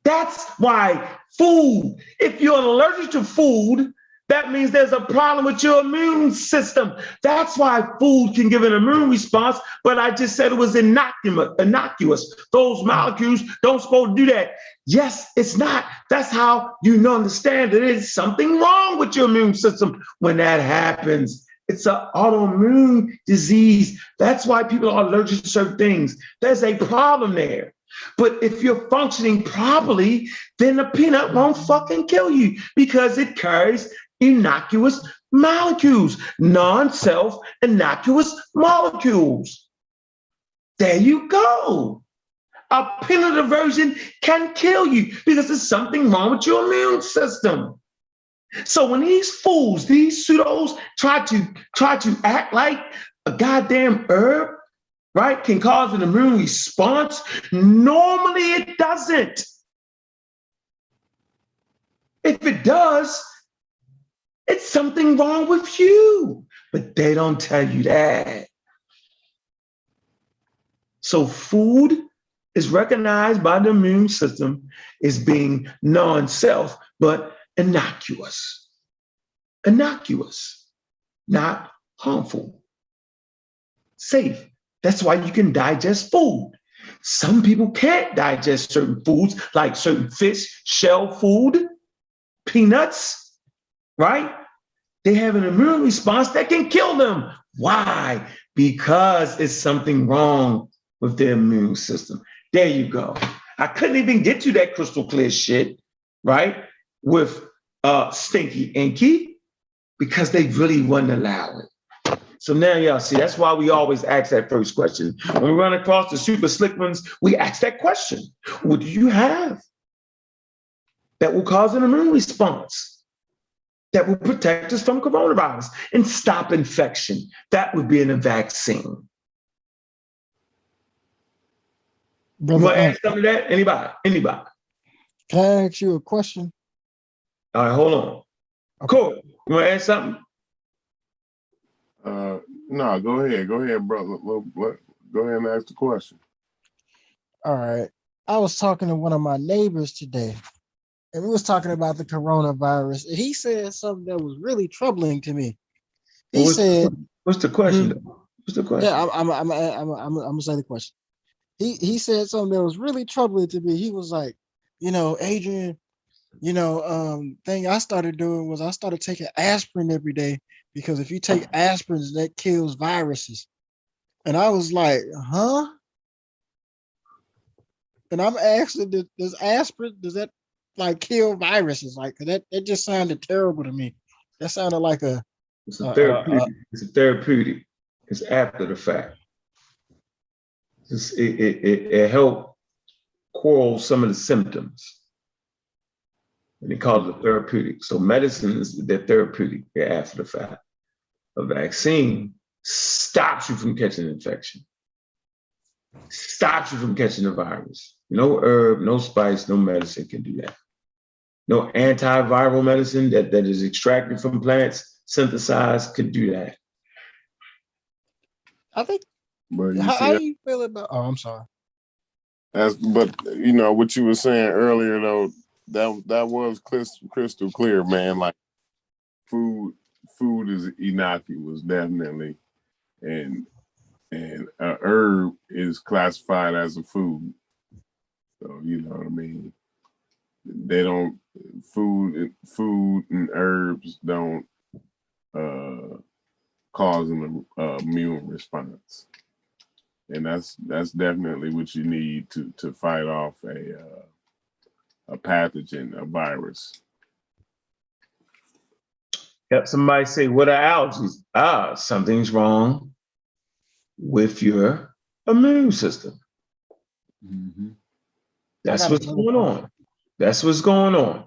That's why food, if you're allergic to food, that means there's a problem with your immune system. That's why food can give an immune response, but I just said it was innocuous. Those molecules don't supposed to do that. Yes, it's not. That's how you understand that there's something wrong with your immune system when that happens. It's an autoimmune disease. That's why people are allergic to certain things. There's a problem there. But if you're functioning properly, then the peanut won't fucking kill you because it carries innocuous molecules, non-self innocuous molecules. There you go. A peanut aversion can kill you because there's something wrong with your immune system. So when these fools, these pseudos try to act like a goddamn herb, right, can cause an immune response, normally it doesn't. If it does, it's something wrong with you, but they don't tell you that. So food is recognized by the immune system as being non-self, but innocuous. Innocuous, not harmful, safe. That's why you can digest food. Some people can't digest certain foods, like certain fish, shell food, peanuts, right? They have an immune response that can kill them. Why? Because it's something wrong with their immune system. There you go. I couldn't even get to that crystal clear shit, right? With Stinky Inky, because they really wouldn't allow it. So now y'all see, that's why we always ask that first question. When we run across the super slick ones, we ask that question. What do you have that will cause an immune response that will protect us from coronavirus and stop infection? That would be in a vaccine. Brother, You want to add something to that? Anybody? Can I ask you a question? All right, hold on. Okay. Cool. You want to add something? No, go ahead, brother. Go ahead and ask the question. All right. I was talking to one of my neighbors today, and we was talking about the coronavirus. And he said something that was really troubling to me. He said, "What's the question? What's the question?" Yeah, I'm gonna say the question. He said something that was really troubling to me. He was like, Adrian, thing I started doing was I started taking aspirin every day, because if you take aspirin, that kills viruses. And I was like, huh? And I'm asking, does aspirin, does that like kill viruses? Like, that just sounded terrible to me. That sounded like it's a therapeutic. It's a therapeutic. It's after the fact. It helped quell some of the symptoms. And they call it a therapeutic. So medicines, they're therapeutic. They're after the fact. A vaccine stops you from catching an infection, stops you from catching the virus. No herb, no spice, no medicine can do that. No antiviral medicine that is extracted from plants, synthesized, could do that. I think. But you How see, you feel about? Oh, I'm sorry. but you know what you were saying earlier though. That was crystal clear, man. Like food is innocuous, definitely, and a herb is classified as a food. So you know what I mean. They don't food and herbs don't cause an immune response, and that's definitely what you need to fight off a pathogen, a virus. Yep, somebody say, what are allergies? Something's wrong with your immune system. Mm-hmm. That's what's going on. That's what's going on.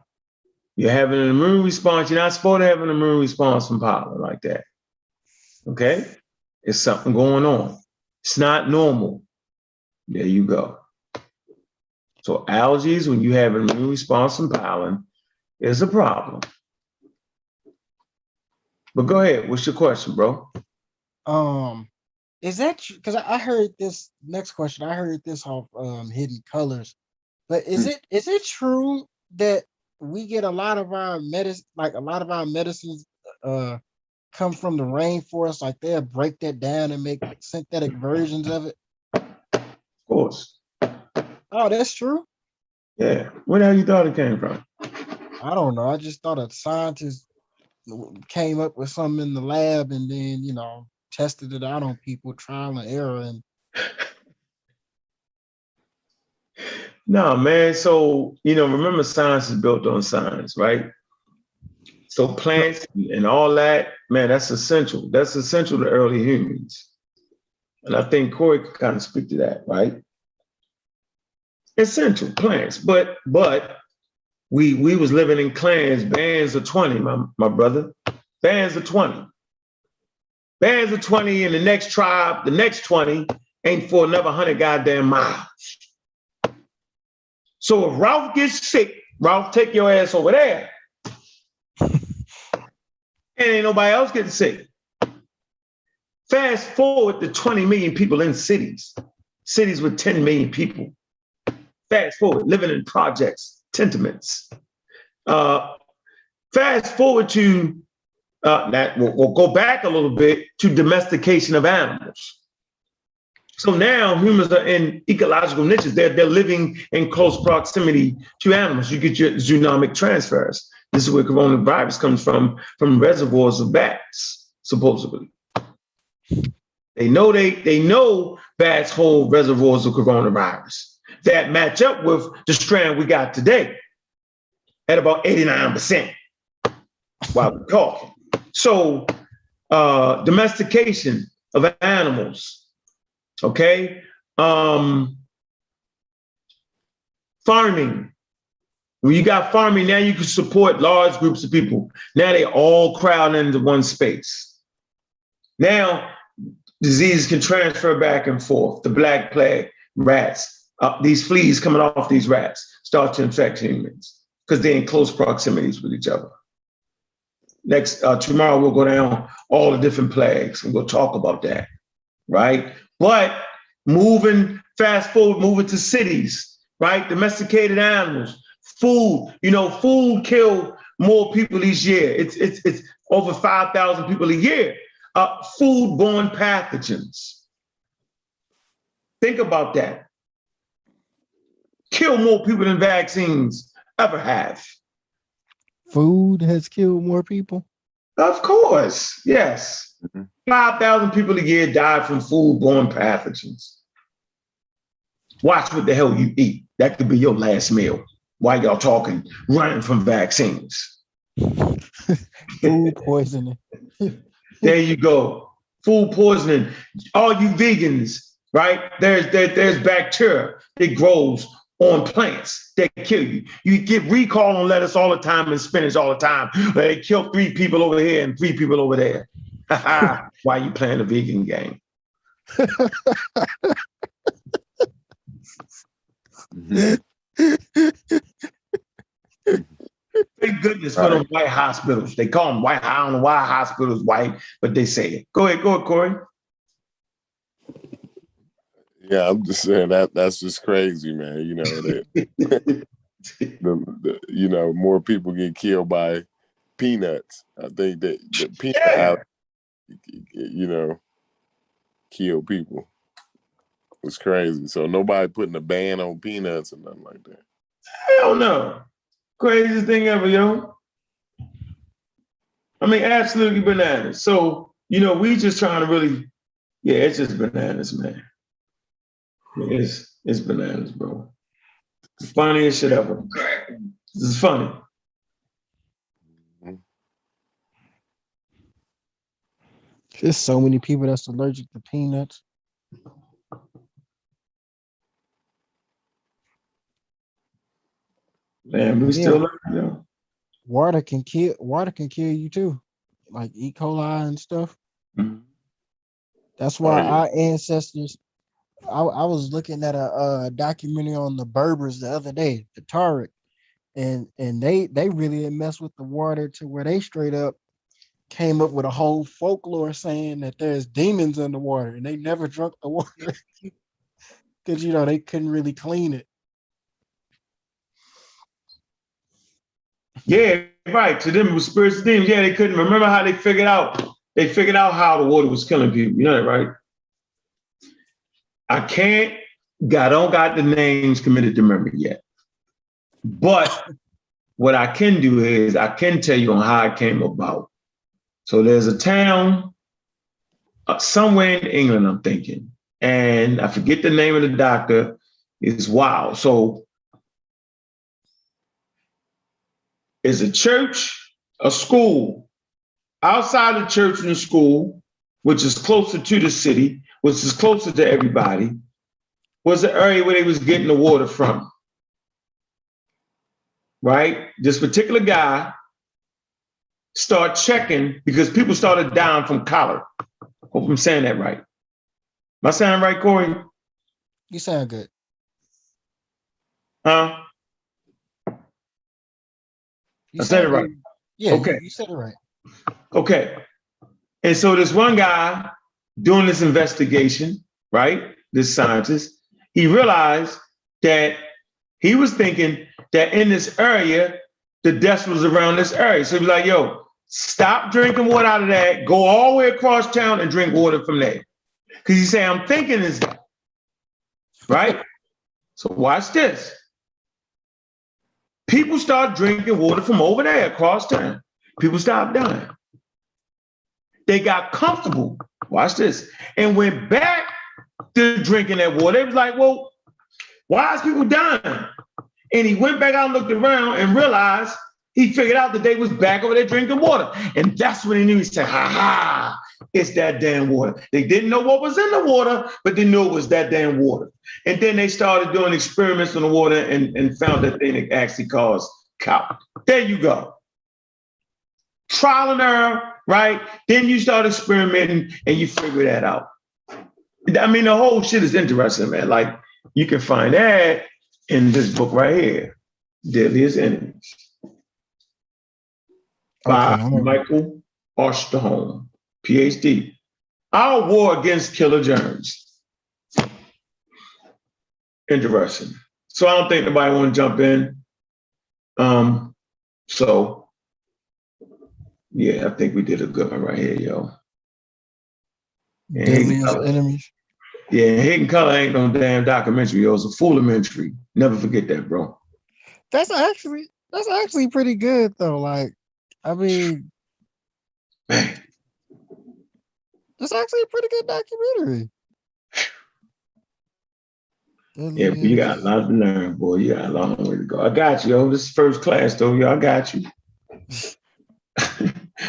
You're having an immune response. You're not supposed to have an immune response from pollen like that. Okay? It's something going on. It's not normal. There you go. So allergies, when you have an immune response from pollen, is a problem. But go ahead. What's your question, bro? Is that because I heard this next question? I heard this off Hidden Colors, but is it true that we get a lot of our medicine, like a lot of our medicines, come from the rainforest? Like they'll break that down and make synthetic versions of it. Of course. Oh, that's true. Yeah. Where the hell you thought it came from? I don't know. I just thought a scientist came up with something in the lab and then, tested it out on people, trial and error. And no, man. So, remember science is built on science, right? So plants and all that, man, that's essential. That's essential to early humans. And I think Corey could kind of speak to that, right? Essential plants. But we was living in clans, bands of 20, my brother. Bands of 20. Bands of 20 in the next tribe, the next 20 ain't for another 100 goddamn miles. So if Ralph gets sick, Ralph, take your ass over there. And ain't nobody else getting sick. Fast forward to 20 million people in cities with 10 million people. Fast forward, living in projects, tenements. Fast forward to that. We'll go back a little bit to domestication of animals. So now humans are in ecological niches. They're living in close proximity to animals. You get your zoonotic transfers. This is where coronavirus comes from reservoirs of bats, supposedly. They know bats hold reservoirs of coronavirus that match up with the strand we got today at about 89% while we're talking. So domestication of animals, okay? Farming. When you got farming, now you can support large groups of people. Now they all crowd into one space. Now diseases can transfer back and forth. The Black Plague, rats, these fleas coming off these rats start to infect humans because they're in close proximities with each other. Tomorrow we'll go down all the different plagues and we'll talk about that, right? But moving to cities, right? Domesticated animals. Food, food killed more people each year. It's over 5,000 people a year. Food-borne pathogens. Think about that. Kill more people than vaccines ever have. Food has killed more people? Of course, yes. 5,000 people a year die from food-borne pathogens. Watch what the hell you eat. That could be your last meal. While y'all talking, running from vaccines. Food poisoning. There you go. Food poisoning. All you vegans, right? There's bacteria that grows on plants that kill you. You get recall on lettuce all the time and spinach all the time. They kill 3 people over here and 3 people over there. Why you playing the vegan game? Thank goodness for them white hospitals. They call them white. I don't know why hospitals white, but they say it. Go ahead, Corey. Yeah, I'm just saying that's just crazy, man. You know that you know, more people get killed by peanuts. I think that the peanut, you know, kill people. It's crazy. So nobody putting a ban on peanuts or nothing like that. Hell no. Craziest thing ever, yo. I mean, absolutely bananas. So, you know, we just trying to really, yeah, it's just bananas, man. It's bananas, bro. Funniest shit ever. This is funny. There's so many people that's allergic to peanuts. Man, we still learning, yo. Water can kill you too, like E. coli and stuff. Mm-hmm. That's why our ancestors. I was looking at a documentary on the Berbers the other day, the Tariq, and they really messed with the water to where they straight up came up with a whole folklore saying that there's demons in the water, and they never drunk the water because you know they couldn't really clean it. Yeah, right. To them, it was spirits of demons. Yeah, they couldn't remember how they figured out. They figured out how the water was killing people. You know that, right? I don't got the names committed to memory yet. But what I can do is I can tell you on how it came about. So there's a town somewhere in England, I'm thinking, and I forget the name of the doctor. It's wild. So it's a church, a school. Outside the church and the school, which is closer to the city, which is closer to everybody, was the area where they was getting the water from. Right? This particular guy started checking because people started dying from cholera. Hope I'm saying that right. Am I saying right, Corey? You sound good. Huh? I said it right. Yeah, okay. You said it right. Okay. And so this one guy doing this investigation, right? This scientist, he realized that he was thinking that in this area, the death was around this area. So he was like, yo, stop drinking water out of that, go all the way across town and drink water from there. Because he said, I'm thinking is that, right? So watch this. People start drinking water from over there across town. People stopped dying. They got comfortable, watch this, and went back to drinking that water. They was like, well, why is people dying? And he went back out and looked around and realized he figured out that they was back over there drinking water. And that's when he knew. He said, ha, it's that damn water. They didn't know what was in the water, but they knew it was that damn water. And then they started doing experiments on the water and found that thing that actually caused cholera. There you go. Trial and error, right? Then you start experimenting and you figure that out. I mean, the whole shit is interesting, man. Like, you can find that in this book right here, Deadliest Enemies, by Michael Osterholm, PhD. Our War Against Killer Germs. Interesting. So I don't think nobody want to jump in. So yeah, I think we did a good one right here, yo. Deadliest Enemies. Yeah, Hidden Color ain't no damn documentary, yo. It's a foolimentary. Never forget that, bro. That's actually pretty good though. Like, I mean, man, that's actually a pretty good documentary. Yeah, but you got a lot to learn, boy. You got a long way to go. I got you, yo. This is first class, though, yo. I got you.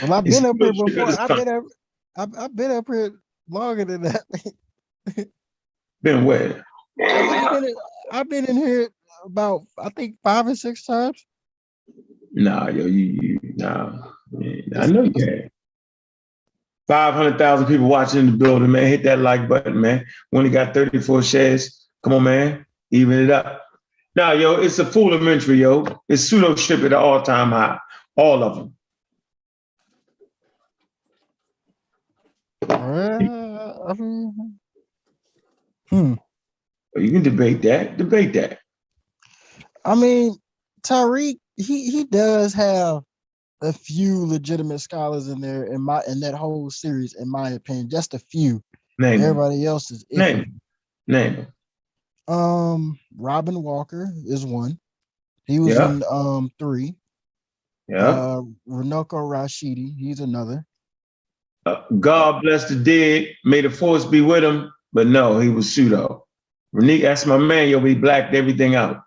Well, I've been up here before. I've been up here longer than that. Been where? I've been in here about I think 5 or 6 times. Nah, yo, nah. Man, I It's, know you it's can. 500,000 people watching in the building, man. Hit that like button, man. We only got 34 shares. Come on, man. Even it up. Nah, yo, it's a foolimentary, yo. It's pseudo ship at an all-time high. All of them. I mean, hmm. You can debate that. Debate that. I mean, Tariq, he does have a few legitimate scholars in there in that whole series, in my opinion. Just a few. Name them. Everybody else is Name iffy. them. Name them. Robin Walker is one. He was Yeah. in 3. Yeah. Runoko Rashidi, he's another. Uh, God bless the dead. May the force be with him. But no, he was pseudo. Renique, that's my man. Yo, he blacked everything out.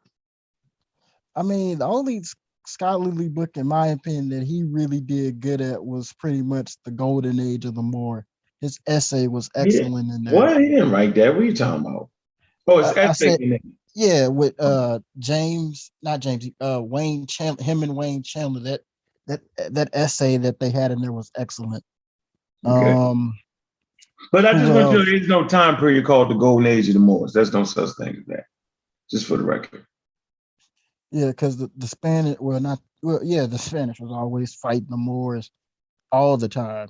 I mean, the only scholarly book, in my opinion, that he really did good at was pretty much the Golden Age of the Moor. His essay was Yeah. excellent in there. What? He didn't write that. What are you talking about? Oh, it's I essay said, in it. yeah, with James, not James, Wayne Chandler, him and Wayne Chandler. That essay that they had in there was excellent. Okay. But I just Who want you to know else? there's no time period called the Golden Age of the Moors. There's no such thing as that. Just for the record. Yeah, because the Spanish, well, not well, yeah, the Spanish was always fighting the Moors all the time.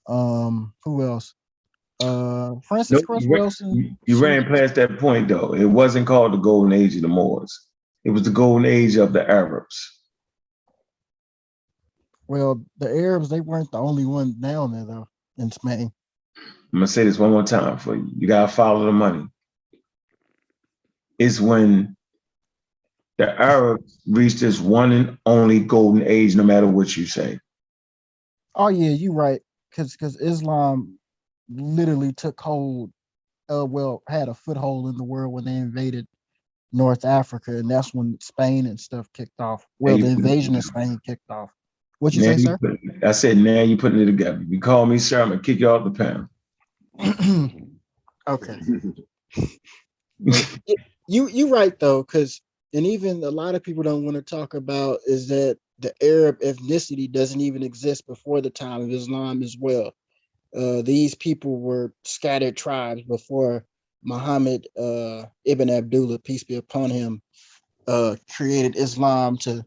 Who else? Francis Nope, Cress Wilson. you She was ran past that point though. It wasn't called the Golden Age of the Moors. It was the Golden Age of the Arabs. well, the Arabs, they weren't the only ones down there though in Spain. I'm gonna say this one more time for you. You gotta follow the money. It's when the Arabs reached this one and only golden age, no matter what you say. Oh yeah, you're right. Because Islam literally took hold, well, had a foothold in the world when they invaded North Africa, and that's when Spain and stuff kicked off. Now Well, the you put it invasion of together. Spain kicked off. What you Now say, you sir? put it, I said, now you putting it together. You call me sir, I'm gonna kick you off the panel. Okay. Well, you right though, because and even a lot of people don't want to talk about is that the Arab ethnicity doesn't even exist before the time of Islam as well. These people were scattered tribes before Muhammad ibn Abdullah, peace be upon him, created Islam to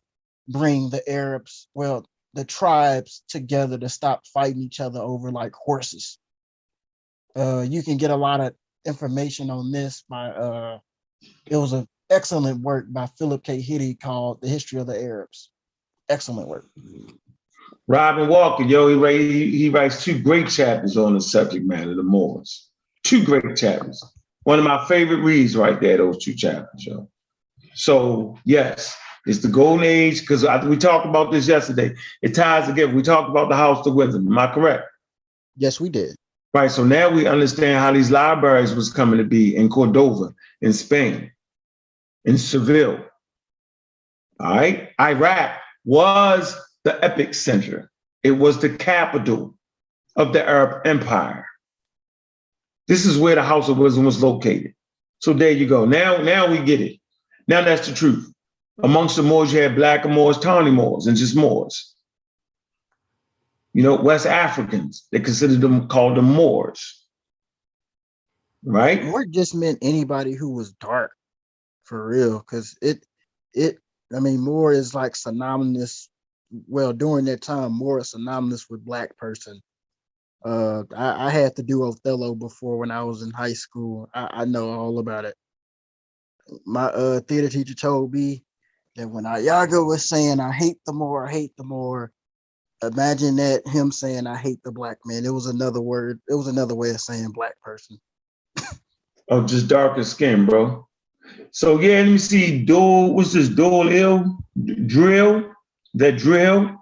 bring the Arabs, well, the tribes together to stop fighting each other over like horses. You can get a lot of information on this by it was an excellent work by Philip K. Hiddey called The History of the Arabs. Excellent work. Robin Walker, yo, he writes two great chapters on the subject matter, the Moors. Two great chapters. One of my favorite reads right there, those two chapters, yo. So, yes, it's the golden age, because we talked about this yesterday. It ties together. We talked about the house of wisdom. Am I correct? Yes, we did. Right. So now we understand how these libraries was coming to be in Cordova, in Spain, in Seville. All right. Iraq was the epicenter. It was the capital of the Arab Empire. This is where the House of Wisdom was located. So there you go. Now we get it. Now that's the truth. Amongst the Moors, you had black Moors, tawny Moors, and just Moors. You know, West Africans, they considered them, called them Moors. Right? Moor just meant anybody who was dark, for real, because I mean, Moor is like synonymous. Well, during that time, Moor is synonymous with black person. I had to do Othello before when I was in high school. I know all about it. My theater teacher told me that when Ayago was saying, I hate the Moor, imagine that him saying, I hate the black man. It was another word. It was another way of saying black person. Oh, just darker skin, bro. So yeah, let me see. What's this? Dual ill drill? That drill?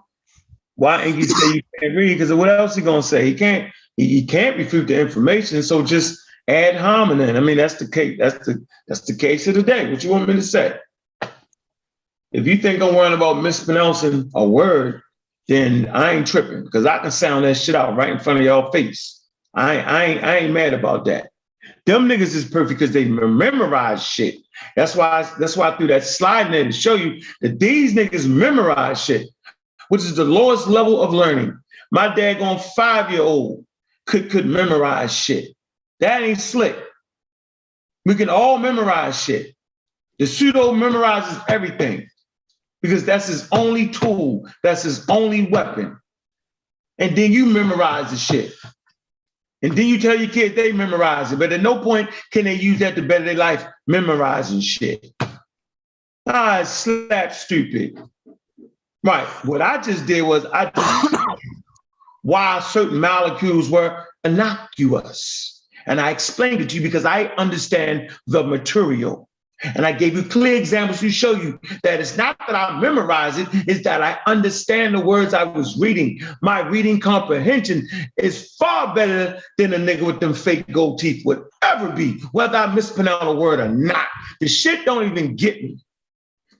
Why ain't he say you can't read? Because what else he gonna say? He can't. He can't refute the information. So just ad hominem. I mean, that's the case. That's the case of the day. What you want me to say? If you think I'm worrying about mispronouncing a word, then I ain't tripping because I can sound that shit out right in front of y'all face. I ain't mad about that. Them niggas is perfect because they memorize shit. That's why I threw that slide in there to show you that these niggas memorize shit, which is the lowest level of learning. My daggone 5-year-old could memorize shit. That ain't slick. We can all memorize shit. The pseudo memorizes everything because that's his only tool. That's his only weapon. And then you memorize the shit. And then you tell your kids they memorize it. But at no point can they use that to better their life, memorizing shit. It's slap stupid. Right. What I just did was I just why certain molecules were innocuous. And I explained it to you because I understand the material. And I gave you clear examples to show you that it's not that I memorize it, it's that I understand the words I was reading. My reading comprehension is far better than a nigga with them fake gold teeth would ever be, whether I mispronounce a word or not. The shit don't even get me.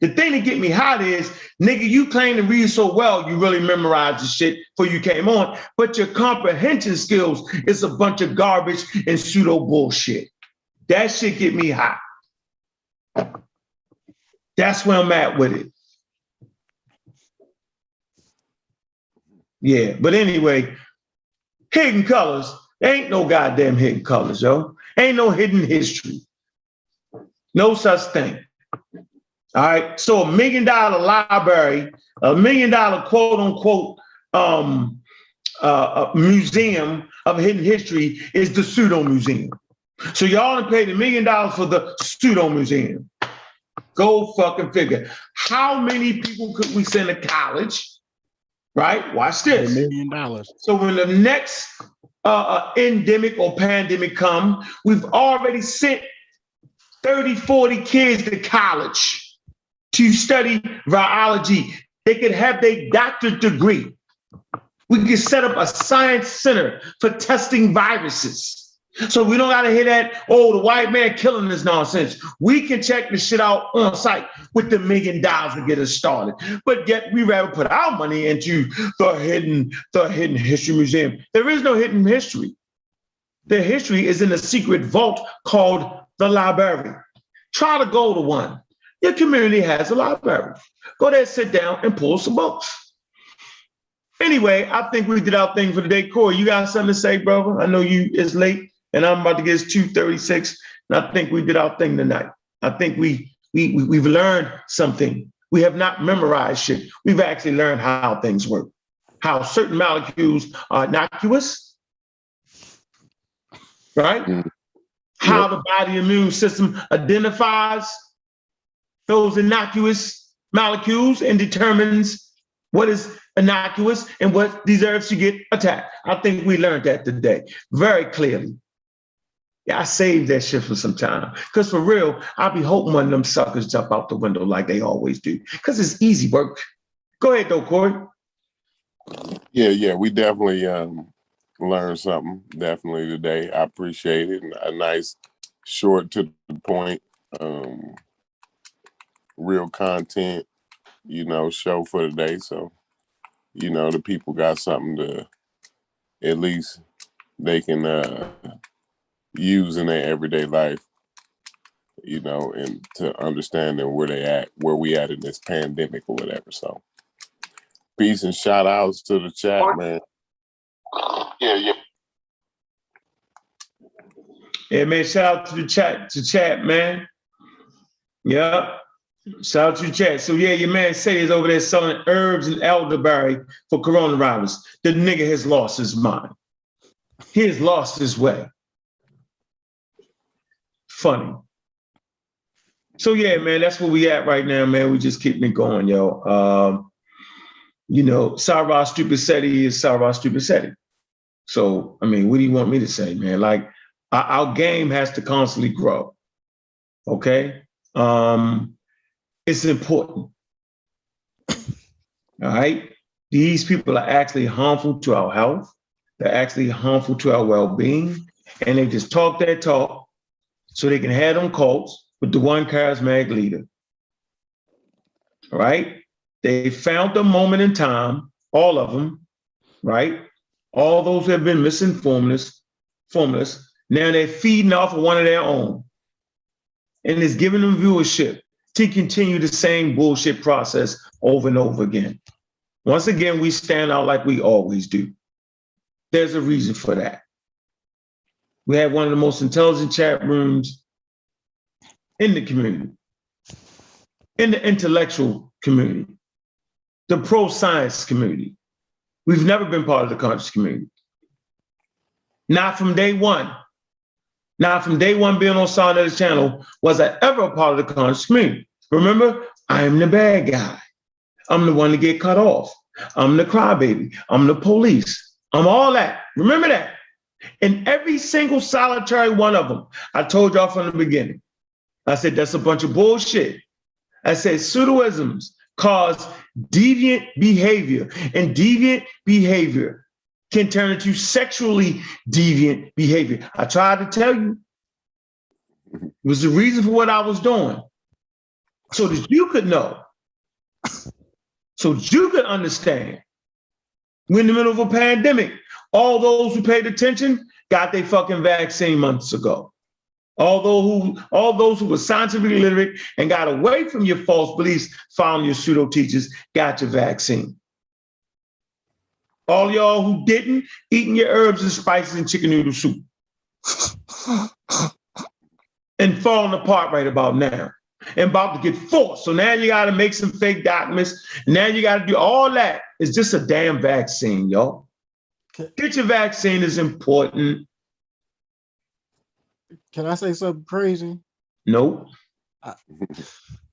The thing that get me hot is, nigga, you claim to read so well, you really memorized the shit before you came on, but your comprehension skills is a bunch of garbage and pseudo bullshit. That shit get me hot. That's where I'm at with it. Yeah, but anyway, hidden colors, there ain't no goddamn hidden colors, yo. Ain't no hidden history. No such thing. All right, so $1 million library, $1 million quote unquote museum of hidden history is the pseudo museum. So y'all paid $1 million for the pseudo museum. Go fucking figure. How many people could we send to college? Right? Watch this. $1 million. So when the next endemic or pandemic come, we've already sent 30, 40 kids to college to study virology. They could have their doctorate degree. We could set up a science center for testing viruses. So we don't got to hear that, oh, the white man killing this nonsense. We can check the shit out on site with the $1 million to get us started. But yet we rather put our money into the hidden history museum. There is no hidden history. The history is in a secret vault called the library. Try to go to one. Your community has a library. Go there, sit down, and pull some books. Anyway, I think we did our thing for the day. Corey, you got something to say, brother? I know it's late, and I'm about to get 2:36, and I think we did our thing tonight. I think we've learned something. We have not memorized shit. We've actually learned how things work, how certain molecules are innocuous, right? Mm-hmm. How the body immune system identifies those innocuous molecules and determines what is innocuous and what deserves to get attacked. I think we learned that today very clearly. Yeah, I saved that shit for some time. Because for real, I'll be hoping one of them suckers jump out the window like they always do. Because it's easy work. Go ahead though, Corey. Yeah, we definitely learned something definitely today. I appreciate it. A nice, short to the point, real content, show for the day. So, the people got something to, at least they can use in their everyday life, and to understanding where we at in this pandemic or whatever. So peace and shout outs to the chat, man. Yeah. Yeah, man, shout out to the chat, man. Yeah. Shout out to the chat. So yeah, your man Say is over there selling herbs and elderberry for coronavirus. The nigga has lost his mind. He has lost his way. Funny. So yeah, man, that's where we at right now, man. We just keeping it going, yo. Sarah Stupid Seti is Sarah Stupid Seti. So, I mean, what do you want me to say, man? Like, our game has to constantly grow. Okay? It's important. All right? These people are actually harmful to our health. They're actually harmful to our well-being. And they just talk that talk so they can have them cults with the one charismatic leader. All right? They found the moment in time, all of them, right? All those who have been misinformed, Now they're feeding off of one of their own. And it's giving them viewership to continue the same bullshit process over and over again. Once again, we stand out like we always do. There's a reason for that. We have one of the most intelligent chat rooms in the community, in the intellectual community, the pro-science community. We've never been part of the conscious community. Not from day one. Not from day one being on Sound Edit channel was I ever a part of the conscious community. Remember, I'm the bad guy. I'm the one to get cut off. I'm the crybaby. I'm the police. I'm all that. Remember that. And every single solitary one of them, I told y'all from the beginning. I said, that's a bunch of bullshit. I said, pseudoisms cause deviant behavior, and deviant behavior can turn into sexually deviant behavior. I tried to tell you. It was the reason for what I was doing. So that you could know. So that you could understand. We're in the middle of a pandemic. All those who paid attention got their fucking vaccine months ago. All those who were scientifically literate and got away from your false beliefs, found your pseudo teachers, got your vaccine. All y'all who didn't, eating your herbs and spices and chicken noodle soup. And falling apart right about now. And about to get forced. So now you got to make some fake documents. Now you got to do all that. It's just a damn vaccine, y'all. Get your vaccine is important. Can I say something crazy? Nope.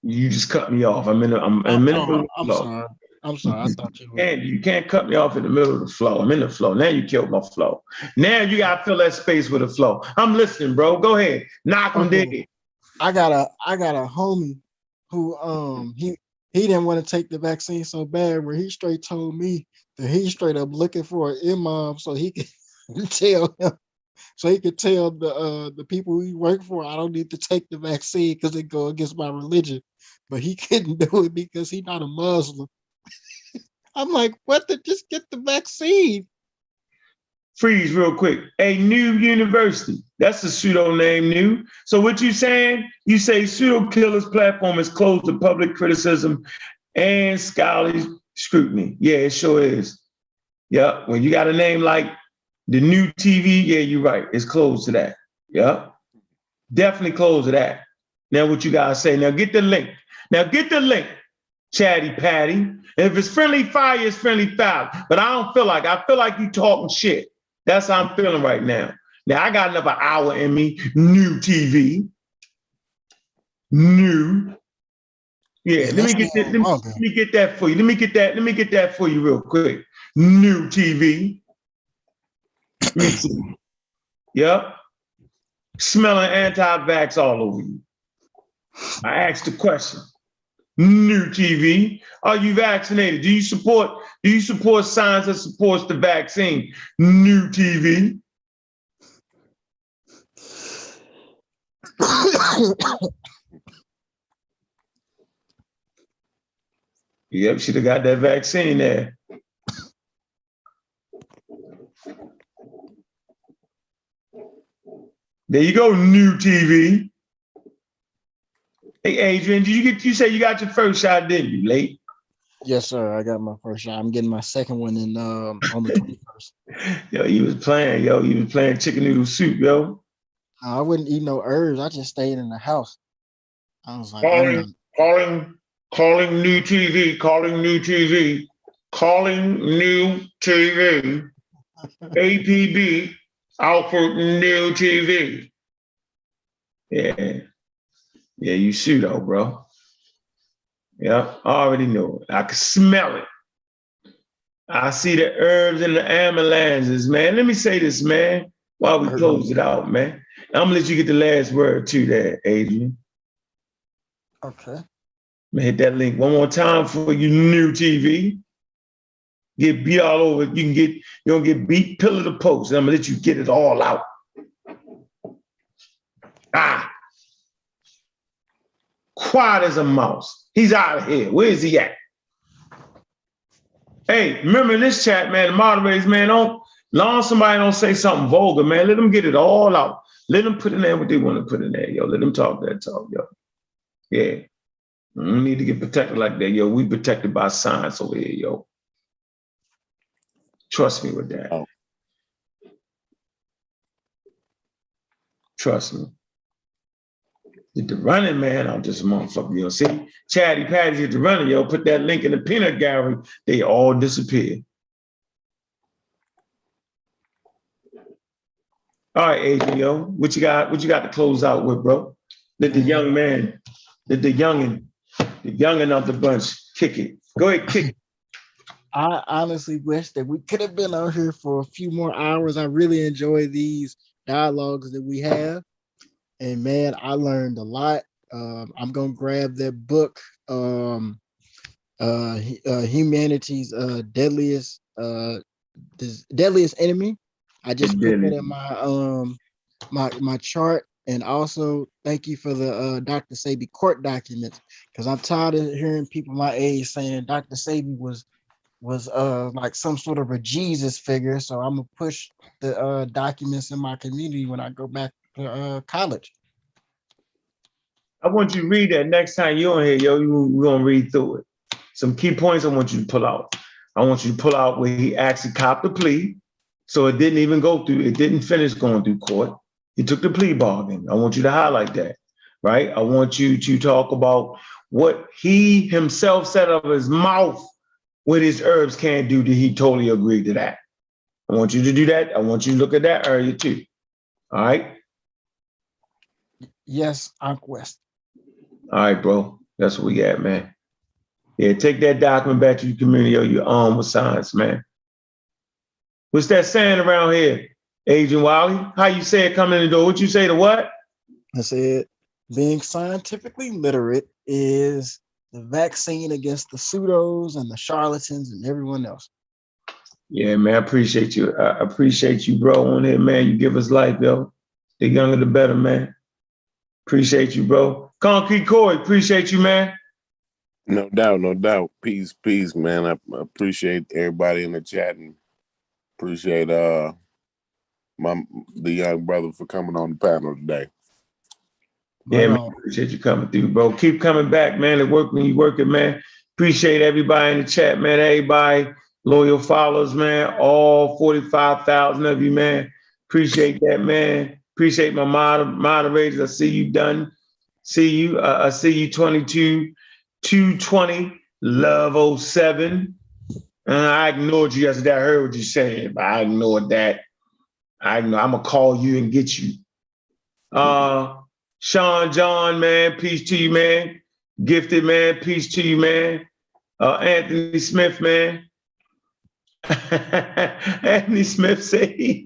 You just cut me off. I'm in the middle of the flow. I'm sorry. I thought you were. And you can't cut me off in the middle of the flow. I'm in the flow. Now you killed my flow. Now you got to fill that space with a flow. I'm listening, bro. Go ahead. Knock on dead. I got a homie who he didn't want to take the vaccine so bad where he straight told me that he's straight up looking for an imam so he could tell him, so he could tell the people he work for, I don't need to take the vaccine because it go against my religion. But he couldn't do it because he's not a Muslim. I'm like, what? Just get the vaccine. Freeze real quick. A new university. That's a pseudo name, new. So what you saying? You say Pseudo Killas platform is closed to public criticism and scholarly scrutiny. Yeah, it sure is. Yeah, when you got a name like the new TV, yeah, you're right. It's closed to that. Yeah, definitely closed to that. Now what you gotta say? Now get the link. Now get the link, Chatty Patty. And if it's friendly fire, it's friendly fire. But I don't feel like, I feel like you talking shit. That's how I'm feeling right now. Now I got another hour in me. New TV. New. Yeah, let me get that. Let me get that for you. Let me get that for you real quick. New TV. Let me see. Yep. Smelling anti-vax all over you. I asked the question. New TV. Are you vaccinated? Do you support science that supports the vaccine? New TV. Yep, should have got that vaccine there. There you go, new TV. Hey, Adrian, you say you got your first shot, didn't you, late? Yes, sir. I got my first shot. I'm getting my second one in on the 21st. Yo, you was playing chicken noodle soup, yo. I wouldn't eat no herbs. I just stayed in the house. I was like, calling new TV, calling new TV, calling new TV. APB, Alfred New TV. Yeah. Yeah, you pseudo, bro. Yeah, I already know it. I can smell it. I see the herbs and the ambulances, man. Let me say this, man, while we close it out, man. I'm gonna let you get the last word too there, Adrian. Okay. I'm gonna hit that link one more time for you, new TV. Get beat all over. You're gonna get beat pillar to post. And I'm gonna let you get it all out. Quiet as a mouse. He's out of here. Where is he at? Hey, remember in this chat, man, the moderators, man, long somebody don't say something vulgar, man, let them get it all out. Let them put in there what they want to put in there, yo. Let them talk that talk, yo. Yeah. We don't need to get protected like that, yo. We protected by science over here, yo. Trust me with that. Oh. Trust me. Did the running, man, I'm just a motherfucker, yo. See, Chatty Patty did the running, yo. Put that link in the peanut gallery. They all disappeared. All right, Adrian, yo. What you got to close out with, bro? Let the young man, let the youngin' of the bunch kick it. Go ahead, kick it. I honestly wish that we could have been out here for a few more hours. I really enjoy these dialogues that we have. And man, I learned a lot. I'm gonna grab that book, Humanity's deadliest enemy. I just put that in my chart. And also thank you for the Dr. Sabi court documents, because I'm tired of hearing people my age saying Dr. Sabi was like some sort of a Jesus figure. So I'm gonna push the documents in my community when I go back to college. I want you to read that next time you're on here, yo. We're gonna read through it. Some key points I want you to pull out. I want you to pull out where he actually copped the plea. So it didn't even go through, it didn't finish going through court. He took the plea bargain. I want you to highlight that, right? I want you to talk about what he himself said of his mouth, what his herbs can't do. Did he totally agree to that? I want you to do that. I want you to look at that area too. All right? Yes, Uncle West. All right, bro. That's what we got, man. Yeah, take that document back to your community, or your armed with science, man. What's that saying around here, Agent Wiley? How you say it coming in the door? What you say to what? I said, being scientifically literate is the vaccine against the pseudos and the charlatans and everyone else. Yeah, man, I appreciate you. I appreciate you, bro, on here, man. You give us life, yo. The younger, the better, man. Appreciate you, bro. Concrete Corey, appreciate you, man. No doubt, no doubt. Peace, man. I appreciate everybody in the chat, and appreciate the young brother for coming on the panel today. Yeah, man, appreciate you coming through, bro. Keep coming back, man. It work when you work it, man. Appreciate everybody in the chat, man. Everybody, loyal followers, man. All 45,000 of you, man. Appreciate that, man. Appreciate my moderators. I see you done. See you. I see you 22, 220, love 07. I ignored you yesterday. I heard what you're saying, but I ignored that. I'm gonna call you and get you. Sean John, man, peace to you, man. Gifted, man, peace to you, man. Anthony Smith, man. Anthony Smith say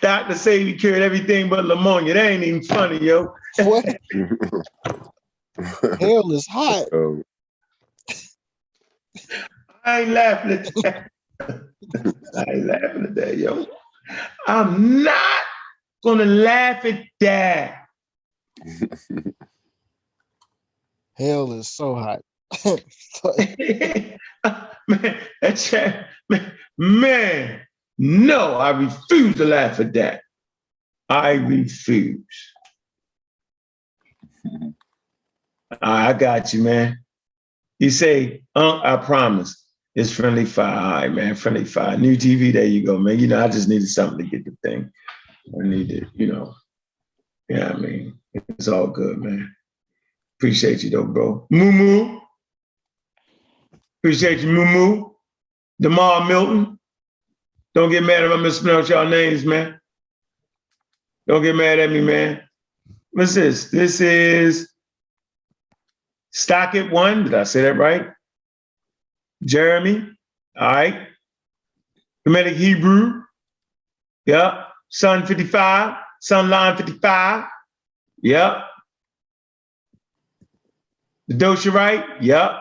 Dr. say he cured everything but pneumonia. That ain't even funny, yo. What? Hell is hot. I ain't laughing at that. I ain't laughing at that, yo. I'm not gonna laugh at that. Hell is so hot. Man, that chat, man, no, I refuse to laugh at that. I refuse. I got you, man. You say, I promise. It's Friendly Fire. All right, man, Friendly Fire. New TV, there you go, man. You know, I just needed something to get the thing. I needed, you know. Yeah, I mean, it's all good, man. Appreciate you, though, bro. Moo Moo. Appreciate you, Moo Moo. Damar Milton. Don't get mad if I mispronounce y'all names, man. Don't get mad at me, man. What's this? This is Stockett 1. Did I say that right? Jeremy. All right. Kemetic Hebrew. Yep. Sun 55. Sunline 55. Yep. The Dosha right? Yep.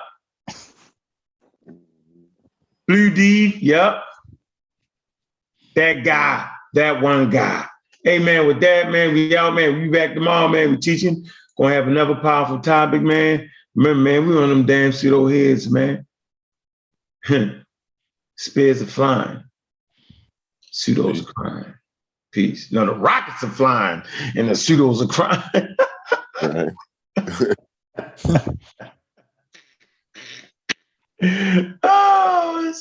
Blue Deep. Yep. That guy. That one guy. Hey, man, with that, man, we out, man. We back tomorrow, man. We teaching. Gonna have another powerful topic, man. Remember, man, we on them damn pseudo heads, man. Spears are flying. Pseudos crying. Peace. No, the rockets are flying and the pseudos are crying. Right. Oh,